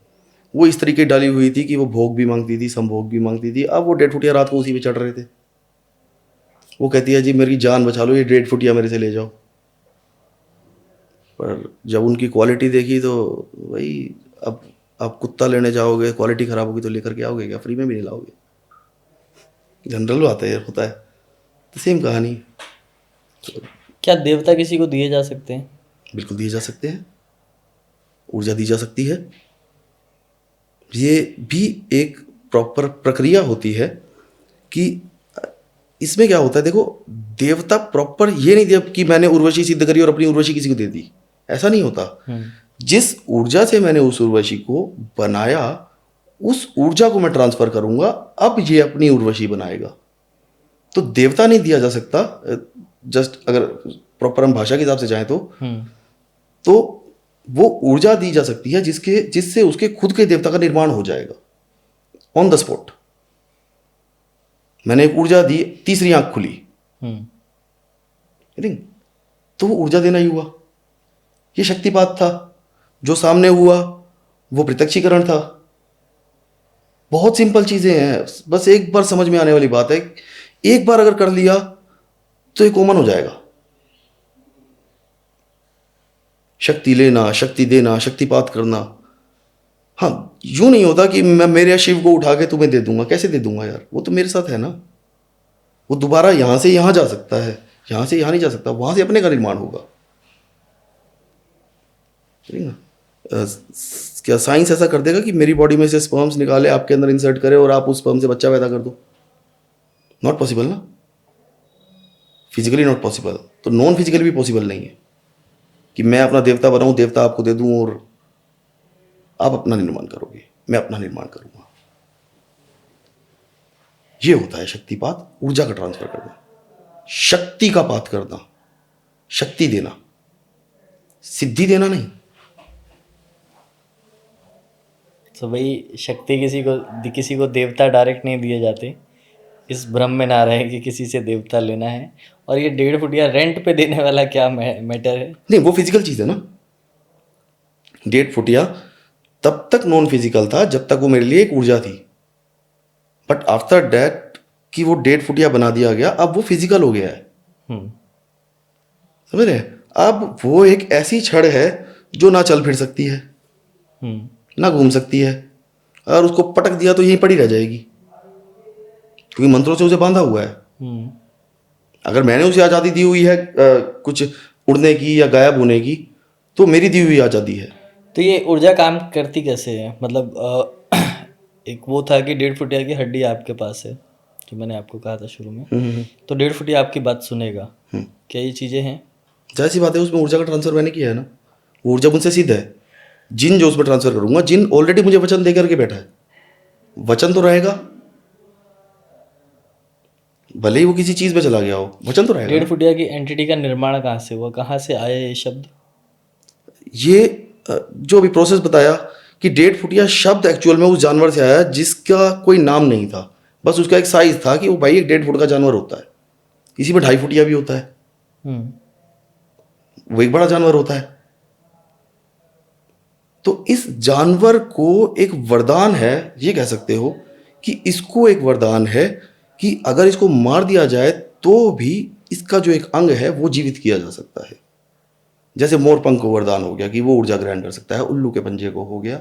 वो इस तरीके डाली हुई थी कि वो भोग भी मांगती थी, संभोग भी मांगती थी। अब वो डेड फुटिया रात को उसी पे चढ़ रहे थे। वो कहती है जी मेरी जान बचा लो, ये डेड फुटिया मेरे से ले जाओ। पर जब उनकी क्वालिटी देखी तो भाई, अब आप कुत्ता लेने जाओगे, क्वालिटी ख़राब होगी तो लेकर के आओगे क्या? फ्री में भी नहीं लाओगे। जनरल बात है, होता है। तो सेम कहानी। क्या देवता किसी को दिए जा सकते हैं? बिल्कुल दिए जा सकते हैं, ऊर्जा दी जा सकती है। ये भी एक प्रॉपर प्रक्रिया होती है कि इसमें क्या होता है, देखो देवता प्रॉपर ये नहीं दिया कि मैंने उर्वशी सिद्ध करी और अपनी उर्वशी किसी को दे दी, ऐसा नहीं होता। जिस ऊर्जा से मैंने उस उर्वशी को बनाया, उस ऊर्जा को मैं ट्रांसफर करूंगा, अब ये अपनी उर्वशी बनाएगा। तो देवता नहीं दिया जा सकता। जस्ट अगर प्रॉपर हम भाषा के हिसाब से जाएं तो वो ऊर्जा दी जा सकती है जिससे उसके खुद के देवता का निर्माण हो जाएगा ऑन द स्पॉट। मैंने एक ऊर्जा दी, तीसरी आंख खुली, तो वो ऊर्जा देना ही हुआ। ये शक्तिपात था। जो सामने हुआ वो प्रत्यक्षीकरण था। बहुत सिंपल चीजें हैं, बस एक बार समझ में आने वाली बात है। एक बार अगर कर लिया तो ये कॉमन हो जाएगा। शक्ति लेना, शक्ति देना, शक्तिपात करना। हाँ, यूं नहीं होता कि मैं मेरे शिव को उठा के तुम्हें दे दूंगा। कैसे दे दूंगा यार? वो तो मेरे साथ है ना। वो दोबारा यहां से यहां जा सकता है, यहां से यहां नहीं जा सकता। वहां से अपने का निर्माण होगा। क्या साइंस ऐसा कर देगा कि मेरी बॉडी में से स्पर्म्स निकाले, आपके अंदर इंसर्ट करे और आप उस स्पर्म से बच्चा पैदा कर दो? नॉट पॉसिबल ना, फिजिकली नॉट पॉसिबल। तो नॉन फिजिकली भी पॉसिबल नहीं है कि मैं अपना देवता बनाऊं, देवता आपको दे दूं और आप अपना निर्माण करोगे, मैं अपना निर्माण करूंगा। ये होता है शक्तिपात, ऊर्जा का ट्रांसफर करना, शक्ति का पात करना, शक्ति देना, सिद्धि देना नहीं। तो भाई शक्ति किसी को देवता डायरेक्ट नहीं दिए जाते। इस भ्रम में ना रहे कि किसी से देवता लेना है। और ये 1.5 फुटिया रेंट पे देने वाला क्या मैटर है? नहीं, वो फिजिकल चीज है ना। 1.5 फुटिया तब तक नॉन फिजिकल था जब तक वो मेरे लिए एक ऊर्जा थी। बट आफ्टर दैट कि वो 1.5 फुटिया बना दिया गया, अब वो फिजिकल हो गया है। समझ रहे? अब वो एक ऐसी छड़ है जो ना चल फिर सकती है, ना घूम सकती है। और उसको पटक दिया तो यहीं पड़ी रह जाएगी, क्योंकि मंत्रों से उसे बांधा हुआ है। अगर मैंने उसे आज़ादी दी हुई है कुछ उड़ने की या गायब होने की, तो मेरी दी हुई आज़ादी है। तो ये ऊर्जा काम करती कैसे है? मतलब एक वो था कि 1.5 फुटिया की हड्डी आपके पास है, जो मैंने आपको कहा था शुरू में। तो 1.5 फुटिया आपकी बात सुनेगा। क्या ये चीज़ें हैं? जाहिर सी बात है, उसमें ऊर्जा का ट्रांसफर मैंने किया है ना। वो ऊर्जा मुझसे सिद्ध है। जिन जो उसमें ट्रांसफर करूंगा, जिन ऑलरेडी मुझे वचन दे करके बैठा है, वचन तो रहेगा। भले ही वो किसी चीज में चला गया हो, वचन तो रहेगा। 1.5 फुटिया की एंटिटी का निर्माण कहाँ से हुआ? कहाँ से आया ये शब्द? ये जो अभी प्रोसेस बताया कि 1.5 फुटिया शब्द एक्चुअल में उस जानवर से आया जिसका कोई नाम नहीं था। बस उसका एक साइज था कि वो भाई एक 1.5 फुट का जानवर होता है। इसी में 2.5 फुटिया भी होता है। वो एक बड़ा जानवर होता है। तो इस जानवर को एक वरदान है, ये कह सकते हो कि इसको एक वरदान है कि अगर इसको मार दिया जाए तो भी इसका जो एक अंग है वो जीवित किया जा सकता है। जैसे मोर पंख को वरदान हो गया कि वो ऊर्जा ग्रहण कर सकता है, उल्लू के पंजे को हो गया।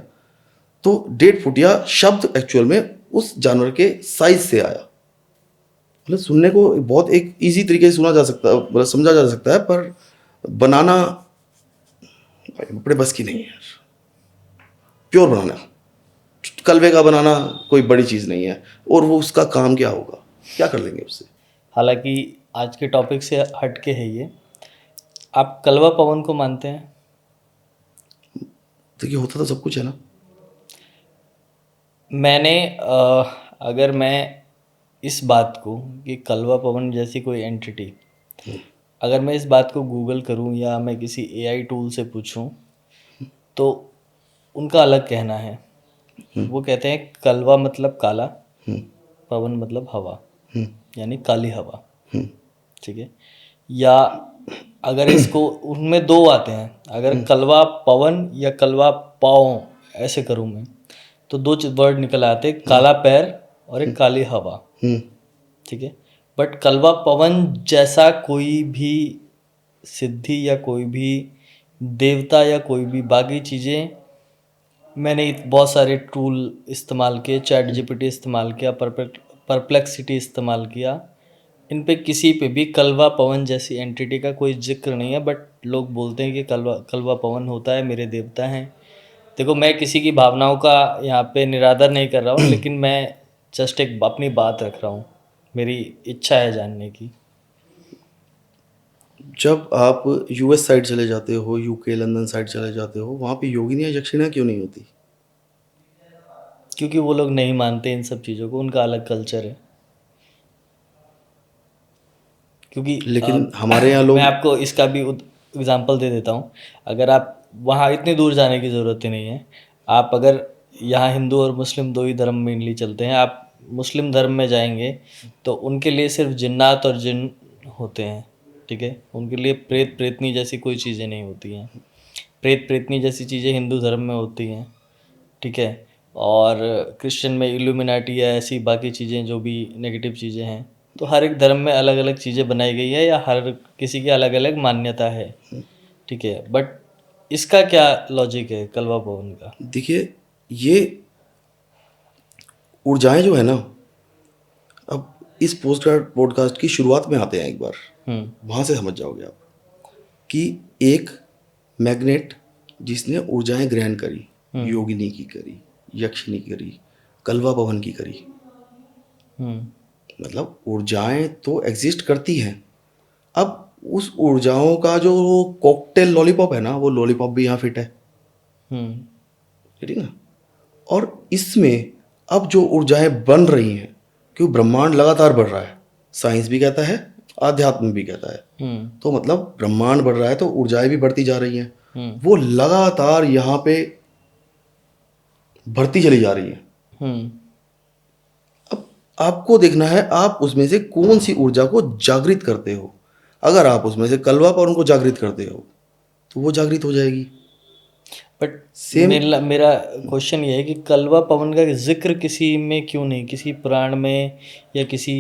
तो 1.5 फुटिया शब्द एक्चुअल में उस जानवर के साइज से आया। मतलब सुनने को बहुत एक इजी तरीके से सुना जा सकता है, मतलब समझा जा सकता है, पर बनाना अपने बस की नहीं है यार। प्योर बनाना, कलवे का बनाना कोई बड़ी चीज़ नहीं है। और वो उसका काम क्या होगा, क्या कर लेंगे उससे। हालांकि आज के टॉपिक से हट के है ये, आप कलवा पवन को मानते हैं? देखिए होता तो सब कुछ है ना। मैंने अगर मैं इस बात को कि कलवा पवन जैसी कोई एंटिटी, अगर मैं इस बात को गूगल करूं या मैं किसी एआई टूल से पूछूं, तो उनका अलग कहना है। वो कहते हैं कलवा मतलब काला, पवन मतलब हवा, यानी काली हवा। ठीक है। या अगर इसको, उनमें दो आते हैं, अगर कलवा पवन या कलवा पाँव ऐसे करूं मैं, तो दो वर्ड निकल आते हैं, काला पैर और एक काली हवा। ठीक है। बट कलवा पवन जैसा कोई भी सिद्धि या कोई भी देवता या कोई भी बाकी चीज़ें, मैंने बहुत सारे टूल इस्तेमाल किए, चैट जीपीटी इस्तेमाल किया, परप्लेक्सिटी इस्तेमाल किया, इन पे किसी पे भी कलवा पवन जैसी एंटिटी का कोई जिक्र नहीं है। बट लोग बोलते हैं कि कलवा कलवा पवन होता है, मेरे देवता हैं। देखो, मैं किसी की भावनाओं का यहाँ पे निरादर नहीं कर रहा हूँ, लेकिन मैं जस्ट एक अपनी बात रख रहा हूँ, मेरी इच्छा है जानने की। जब आप यूएस साइड चले जाते हो, यूके लंदन साइड चले जाते हो, वहाँ पे योगिनियाँ यक्षिणियाँ क्यों नहीं होती? क्योंकि वो लोग नहीं मानते इन सब चीज़ों को, उनका अलग कल्चर है। क्योंकि लेकिन हमारे यहाँ लोग, मैं आपको इसका भी एग्जांपल दे देता हूँ। अगर आप वहाँ, इतनी दूर जाने की ज़रूरत ही नहीं है। आप अगर यहाँ हिंदू और मुस्लिम दो ही धर्म मेनली चलते हैं, आप मुस्लिम धर्म में जाएंगे तो उनके लिए सिर्फ जिन्नात और जिन होते हैं। ठीक है। उनके लिए प्रेत प्रेतनी जैसी कोई चीज़ें नहीं होती हैं। प्रेत प्रेतनी जैसी चीज़ें हिंदू धर्म में होती हैं। ठीक है। और क्रिश्चियन में इल्यूमिनाटी है, ऐसी बाकी चीज़ें जो भी नेगेटिव चीज़ें हैं। तो हर एक धर्म में अलग अलग चीज़ें बनाई गई है, या हर किसी की अलग अलग मान्यता है। ठीक है। बट इसका क्या लॉजिक है कलवा पवन का? देखिए ये ऊर्जाएं जो है ना, अब इस पॉडकास्ट की शुरुआत में आते हैं एक बार, वहाँ से समझ जाओगे आप कि एक मैग्नेट जिसने ऊर्जाएं ग्रहण करी, योगिनी की करी, यक्षिणी की करी, कलवा पवन की करी, मतलब ऊर्जाएं तो एग्जिस्ट करती हैं। अब उस ऊर्जाओं का जो कॉकटेल लॉलीपॉप है ना, वो लॉलीपॉप भी यहाँ फिट है। ठीक है ना। और इसमें अब जो ऊर्जाएं बन रही हैं, क्योंकि ब्रह्मांड लगातार बढ़ रहा है, साइंस भी कहता है, आध्यात्म भी कहता है। तो मतलब ब्रह्मांड बढ़ रहा है तो ऊर्जाएं भी बढ़ती जा रही हैं। वो लगातार यहाँ पे बढ़ती चली जा रही हैं। अब आपको देखना है आप उसमें से कौन सी ऊर्जा को जागृत करते हो। अगर आप उसमें से कलवा पवन को जागृत करते हो तो वो जागृत हो जाएगी। बट मेरा क्वेश्चन ये है कि कलवा पवन का जिक्र किसी में क्यों नहीं, किसी पुराण में या किसी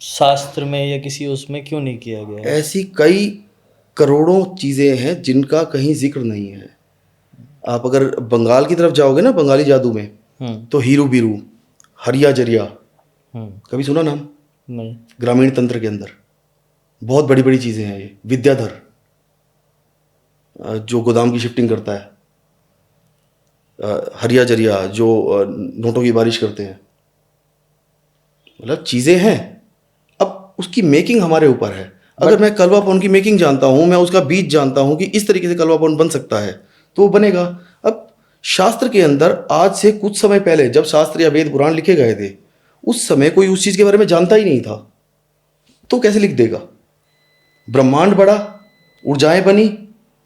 शास्त्र में या किसी उसमें क्यों नहीं किया गया है? ऐसी कई करोड़ों चीज़ें हैं जिनका कहीं जिक्र नहीं है। आप अगर बंगाल की तरफ जाओगे ना, बंगाली जादू में, तो हीरू बीरू, हरिया जरिया, कभी सुना नाम? नहीं। ग्रामीण तंत्र के अंदर बहुत बड़ी बड़ी चीज़ें हैं ये। विद्याधर जो गोदाम की शिफ्टिंग करता है, हरिया जरिया जो नोटों की बारिश करते हैं, मतलब चीज़ें हैं। अब उसकी मेकिंग हमारे ऊपर है। अगर मैं कलवा पवन की मेकिंग जानता हूँ, मैं उसका बीज जानता हूँ कि इस तरीके से कलवा पवन बन सकता है, तो वो बनेगा। अब शास्त्र के अंदर आज से कुछ समय पहले जब शास्त्र या वेद पुराण लिखे गए थे, उस समय कोई उस चीज़ के बारे में जानता ही नहीं था, तो कैसे लिख देगा? ब्रह्मांड बढ़ा, ऊर्जाएं बनी,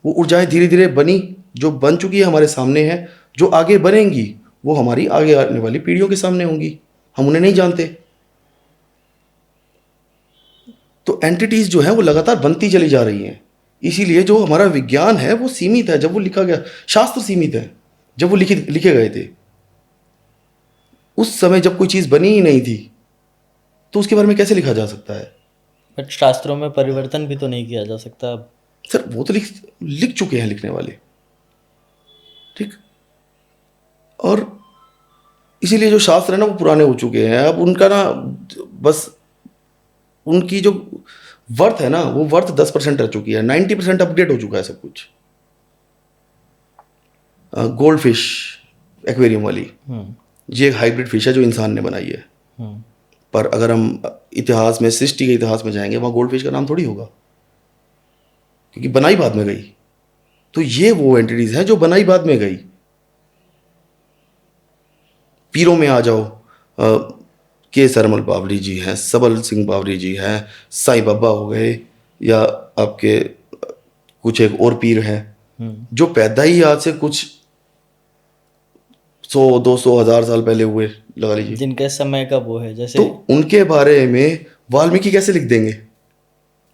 वो ऊर्जाएं धीरे धीरे बनी, जो बन चुकी है हमारे सामने है, जो आगे बनेंगी वो हमारी आगे आने वाली पीढ़ियों के सामने होंगी, हम उन्हें नहीं जानते। तो एंटिटीज जो है वो लगातार बनती चली जा रही हैं। इसीलिए जो हमारा विज्ञान है वो सीमित है। जब वो लिखा गया, शास्त्र सीमित है, जब वो लिखे गए थे उस समय जब कोई चीज़ बनी ही नहीं थी, तो उसके बारे में कैसे लिखा जा सकता है? बट शास्त्रों में परिवर्तन भी तो नहीं किया जा सकता अब। सर वो तो लिख चुके हैं लिखने वाले, ठीक। और इसीलिए जो शास्त्र है ना वो पुराने हो चुके हैं। अब उनका ना बस उनकी जो वर्थ है ना वो वर्थ 10% रह चुकी है, 90% अपडेट हो चुका है सब कुछ। गोल्ड फिश एक्वेरियम वाली, ये एक हाइब्रिड फिश है जो इंसान ने बनाई है। पर अगर हम इतिहास में, सृष्टि के इतिहास में जाएंगे, वहाँ गोल्ड फिश का नाम थोड़ी होगा, क्योंकि बनाई बाद में गई। तो ये वो एंटिटीज हैं जो बनाई बाद में गई। पीरों में आ जाओ, के सरमल बावरी जी हैं, सबल सिंह बावरी जी हैं, साईं बाबा हो गए, या आपके कुछ एक और पीर हैं जो पैदा ही आज से कुछ 100-200-1000 साल पहले हुए, लगा लीजिए, जिनके समय का वो है। जैसे तो उनके बारे में वाल्मीकि कैसे लिख देंगे?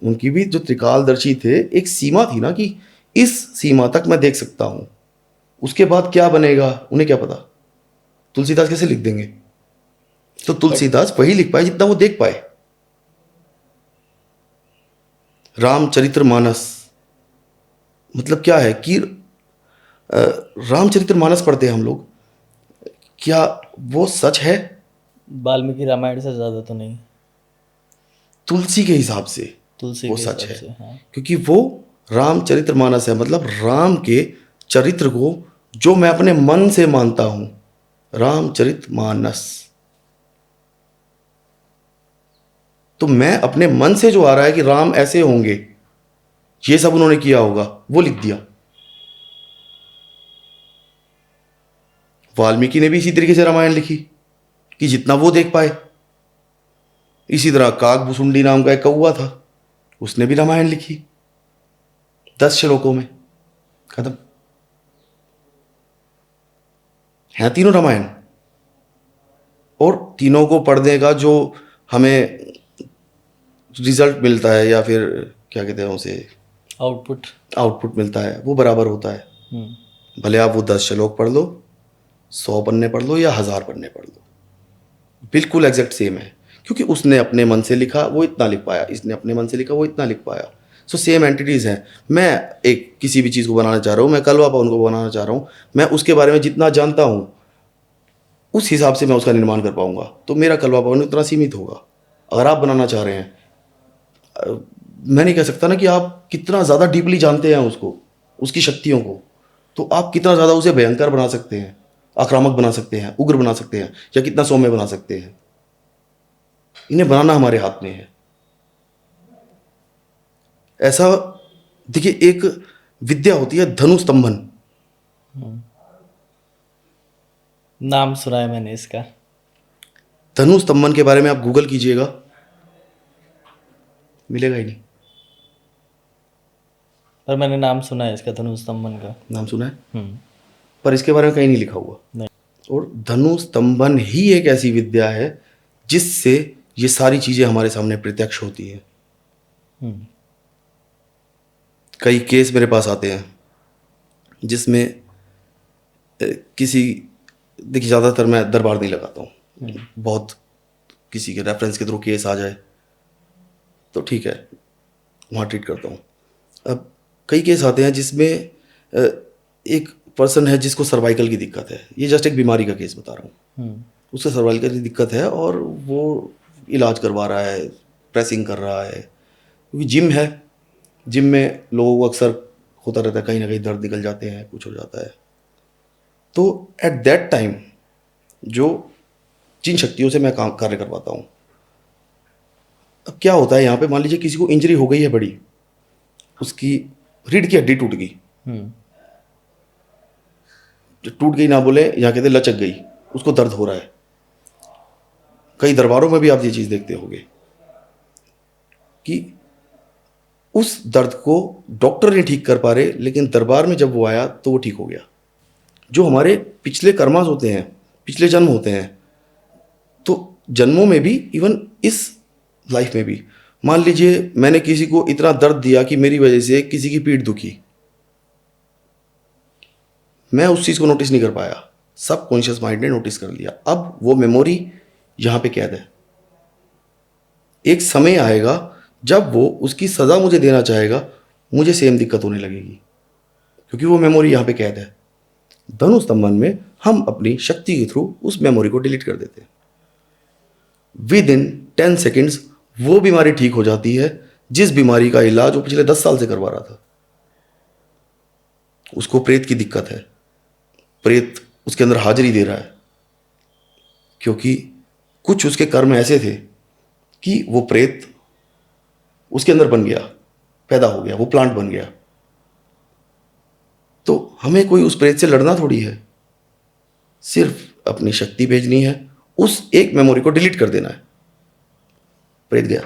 उनकी भी जो त्रिकालदर्शी थे, एक सीमा थी ना कि इस सीमा तक मैं देख सकता हूं, उसके बाद क्या बनेगा उन्हें क्या पता। तुलसीदास कैसे लिख देंगे? तो तुलसीदास वही लिख पाए जितना वो देख पाए। रामचरितमानस मतलब क्या है कि रामचरितमानस पढ़ते हैं हम लोग, क्या वो सच है? वाल्मीकि रामायण से ज्यादा तो नहीं, तुलसी के हिसाब से तुलसी वो के सच हिसाब है। से, हाँ। क्योंकि वो रामचरितमानस है, मतलब राम के चरित्र को जो मैं अपने मन से मानता हूं, रामचरितमानस। तो मैं अपने मन से जो आ रहा है कि राम ऐसे होंगे, ये सब उन्होंने किया होगा, वो लिख दिया। वाल्मीकि ने भी इसी तरीके से रामायण लिखी कि जितना वो देख पाए। इसी तरह काकभुसुंडी नाम का एक कौवा था, उसने भी रामायण लिखी 10 श्लोकों में, खत्म। हैं तीनों रामायण, और तीनों को पढ़ने का जो हमें रिजल्ट मिलता है, या फिर क्या कहते हैं उसे, आउटपुट मिलता है, वो बराबर होता है। भले आप वो 10 श्लोक पढ़ लो, 100 पन्ने पढ़ लो, या 1000 पन्ने पढ़ लो, बिल्कुल एग्जैक्ट सेम है। क्योंकि उसने अपने मन से लिखा, वो इतना लिख पाया, इसने अपने मन से लिखा, वो इतना लिख पाया। सो सेम एंटिटीज हैं। मैं एक किसी भी चीज़ को बनाना चाह रहा हूँ, मैं कलवा पाउन को बनाना चाह रहा हूँ, मैं उसके बारे में जितना जानता हूँ उस हिसाब से मैं उसका निर्माण कर पाऊंगा, तो मेरा कलवा पाउन उतना सीमित होगा। अगर आप बनाना चाह रहे हैं, मैं नहीं कह सकता ना कि आप कितना ज़्यादा डीपली जानते हैं उसको, उसकी शक्तियों को, तो आप कितना ज़्यादा उसे भयंकर बना सकते हैं, आक्रामक बना सकते हैं, उग्र बना सकते हैं, या कितना सौम्य बना सकते हैं। इन्हें बनाना हमारे हाथ में है। ऐसा देखिए, एक विद्या होती है धनुस्तंभन, नाम सुना है मैंने इसका। धनुस्तंभन के बारे में आप गूगल कीजिएगा, मिलेगा ही नहीं। पर मैंने नाम सुना है इसका, धनुस्तंभन का नाम सुना है, पर इसके बारे में कहीं नहीं लिखा हुआ। नहीं। और धनुस्तंभन ही एक ऐसी विद्या है जिससे ये सारी चीजें हमारे सामने प्रत्यक्ष होती हैं। कई केस मेरे पास आते हैं जिसमें किसी, देखिए ज़्यादातर मैं दरबार नहीं लगाता हूँ, बहुत किसी के रेफरेंस के थ्रू केस आ जाए तो ठीक है, वहाँ ट्रीट करता हूँ। अब कई केस आते हैं जिसमें एक पर्सन है जिसको सर्वाइकल की दिक्कत है, ये जस्ट एक बीमारी का केस बता रहा हूँ। उसको सर्वाइकल की दिक्कत है और वो इलाज करवा रहा है, प्रेसिंग कर रहा है, क्योंकि जिम है, जिम में लोगों को अक्सर होता रहता है, कहीं ना कहीं दर्द निकल जाते हैं, कुछ हो जाता है। तो एट दैट टाइम जो जिन शक्तियों से मैं काम कार्य करवाता हूँ, अब क्या होता है यहाँ पे, मान लीजिए किसी को इंजरी हो गई है बड़ी, उसकी रीढ़ की हड्डी टूट गई, टूट गई ना बोले, यहाँ कहते लचक गई, उसको दर्द हो रहा है। कई दरबारों में भी आप ये चीज़ देखते होंगे कि उस दर्द को डॉक्टर नहीं ठीक कर पा रहे, लेकिन दरबार में जब वो आया तो वो ठीक हो गया। जो हमारे पिछले कर्मास होते हैं, पिछले जन्म होते हैं, तो जन्मों में भी, इवन इस लाइफ में भी, मान लीजिए मैंने किसी को इतना दर्द दिया कि मेरी वजह से किसी की पीठ दुखी, मैं उस चीज़ को नोटिस नहीं कर पाया, सब कॉन्शियस माइंड ने नोटिस कर लिया। अब वो मेमोरी यहाँ पे कैद है। एक समय आएगा जब वो उसकी सज़ा मुझे देना चाहेगा, मुझे सेम दिक्कत होने लगेगी, क्योंकि वो मेमोरी यहाँ पे कैद है। धनु स्तंभन में हम अपनी शक्ति के थ्रू उस मेमोरी को डिलीट कर देते हैं। विद इन 10 सेकेंड्स वो बीमारी ठीक हो जाती है जिस बीमारी का इलाज वो पिछले 10 साल से करवा रहा था। उसको प्रेत की दिक्कत है, प्रेत उसके अंदर हाजिरी दे रहा है, क्योंकि कुछ उसके कर्म ऐसे थे कि वो प्रेत उसके अंदर बन गया, पैदा हो गया, वो प्लांट बन गया। तो हमें कोई उस प्रेत से लड़ना थोड़ी है, सिर्फ अपनी शक्ति भेजनी है, उस एक मेमोरी को डिलीट कर देना है, प्रेत गया।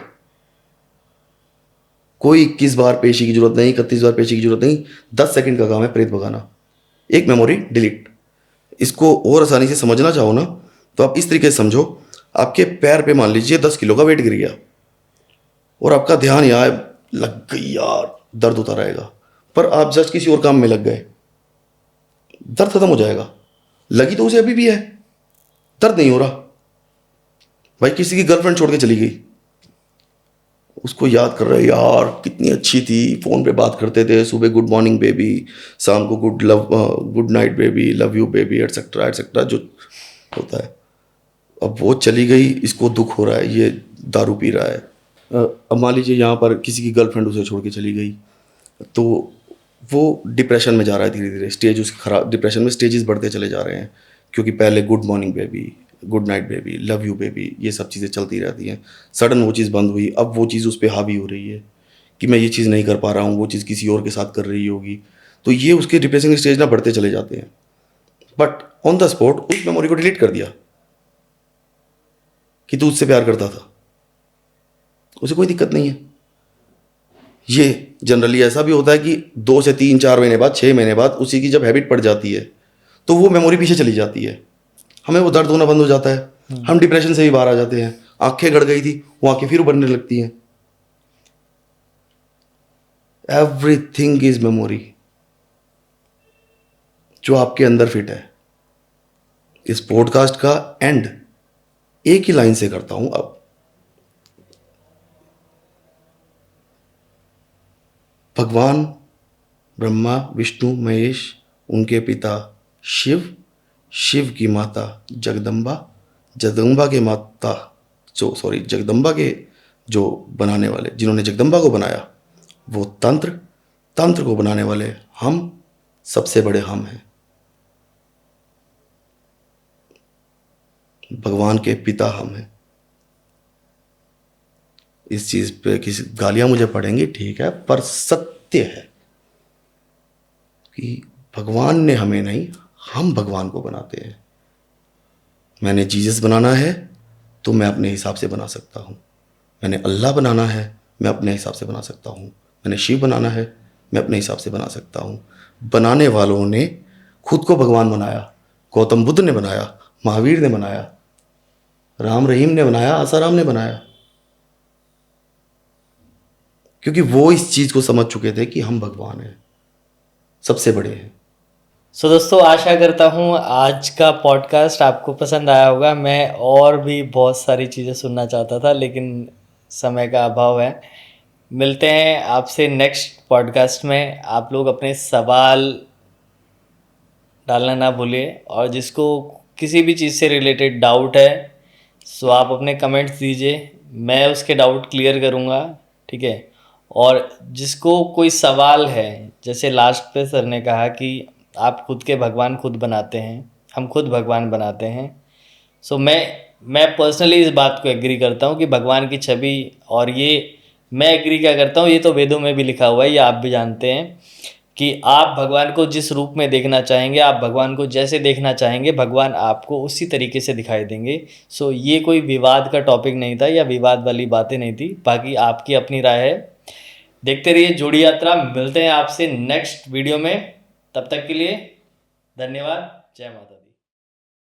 कोई 21 बार पेशी की जरूरत नहीं, 31 बार पेशी की जरूरत नहीं, 10 सेकंड का काम है प्रेत भगाना, एक मेमोरी डिलीट। इसको और आसानी से समझना चाहो ना तो आप इस तरीके से समझो, आपके पैर पे मान लीजिए 10 किलो का वेट गिर गया और आपका ध्यान यहाँ लग गई, यार दर्द होता रहेगा, पर आप जस्ट किसी और काम में लग गए, दर्द खत्म हो जाएगा। लगी तो उसे अभी भी है, दर्द नहीं हो रहा। भाई किसी की गर्लफ्रेंड छोड़ के चली गई, उसको याद कर रहे, यार कितनी अच्छी थी, फोन पे बात करते थे, सुबह गुड मॉर्निंग बेबी, शाम को good night baby, love you baby, etcetera etcetera जो होता है। अब वो चली गई, इसको दुख हो रहा है, ये दारू पी रहा है। अब मान लीजिए यहाँ पर किसी की गर्लफ्रेंड उसे छोड़ के चली गई, तो वो डिप्रेशन में जा रहा है धीरे धीरे, स्टेज उसकी खराब, डिप्रेशन में स्टेजेस बढ़ते चले जा रहे हैं, क्योंकि पहले good morning baby, good night baby, love you baby, ये सब चीज़ें चलती रहती हैं। सडन वो चीज़ बंद हुई, अब वो चीज़ उस पर हावी हो रही है कि मैं ये चीज़ नहीं कर पा रहा हूँ, वो चीज़ किसी और के साथ कर रही होगी, तो ये उसके डिप्रेशन स्टेज ना बढ़ते चले जाते हैं। बट ऑन द स्पॉट उस मेमोरी को डिलीट कर दिया कि तू उससे प्यार करता था, उसे कोई दिक्कत नहीं है। ये जनरली ऐसा भी होता है कि 2 से 3 4 महीने बाद, 6 महीने बाद उसी की जब हैबिट पड़ जाती है तो वो मेमोरी पीछे चली जाती है, हमें वो दर्द होना बंद हो जाता है, हम डिप्रेशन से भी बाहर आ जाते हैं। आंखें गड़ गई थी, वो आंखें फिर बनने लगती हैं। एवरीथिंग इज मेमोरी जो आपके अंदर फिट है। इस पॉडकास्ट का एंड एक ही लाइन से करता हूं अब। भगवान ब्रह्मा विष्णु महेश, उनके पिता शिव, शिव की माता जगदम्बा, जगदम्बा के माता जगदम्बा के जो बनाने वाले, जिन्होंने जगदम्बा को बनाया वो तंत्र, तंत्र को बनाने वाले हम, सबसे बड़े हम हैं। भगवान के पिता हम हैं। इस चीज पे किसी गालियां मुझे पड़ेंगी, ठीक है, पर सत्य है कि भगवान ने हमें नहीं, हम भगवान को बनाते हैं। मैंने जीसस बनाना है तो मैं अपने हिसाब से बना सकता हूँ, मैंने अल्लाह बनाना है मैं अपने हिसाब से बना सकता हूँ, मैंने शिव बनाना है मैं अपने हिसाब से बना सकता हूँ। बनाने वालों ने खुद को भगवान बनाया, गौतम बुद्ध ने बनाया, महावीर ने बनाया, राम रहीम ने बनाया, आसाराम ने बनाया, क्योंकि वो इस चीज को समझ चुके थे कि हम भगवान हैं, सबसे बड़े हैं। सो दोस्तों, आशा करता हूँ आज का पॉडकास्ट आपको पसंद आया होगा। मैं और भी बहुत सारी चीज़ें सुनना चाहता था, लेकिन समय का अभाव है। मिलते हैं आपसे नेक्स्ट पॉडकास्ट में। आप लोग अपने सवाल डालना ना भूलिए, और जिसको किसी भी चीज़ से रिलेटेड डाउट है सो आप अपने कमेंट्स दीजिए, मैं उसके डाउट क्लियर करूँगा, ठीक है। और जिसको कोई सवाल है, जैसे लास्ट पे सर ने कहा कि आप खुद के भगवान खुद बनाते हैं, हम खुद भगवान बनाते हैं। सो मैं पर्सनली इस बात को एग्री करता हूँ कि भगवान की छवि, और ये मैं एग्री क्या करता हूँ, ये तो वेदों में भी लिखा हुआ है, ये आप भी जानते हैं कि आप भगवान को जिस रूप में देखना चाहेंगे, आप भगवान को जैसे देखना चाहेंगे, भगवान आपको उसी तरीके से दिखाई देंगे। सो ये कोई विवाद का टॉपिक नहीं था या विवाद वाली बातें नहीं थी, बाकी आपकी अपनी राय है। देखते रहिए जोड़ी यात्रा। मिलते हैं आपसे नेक्स्ट वीडियो में, तब तक के लिए धन्यवाद। जय माता दी।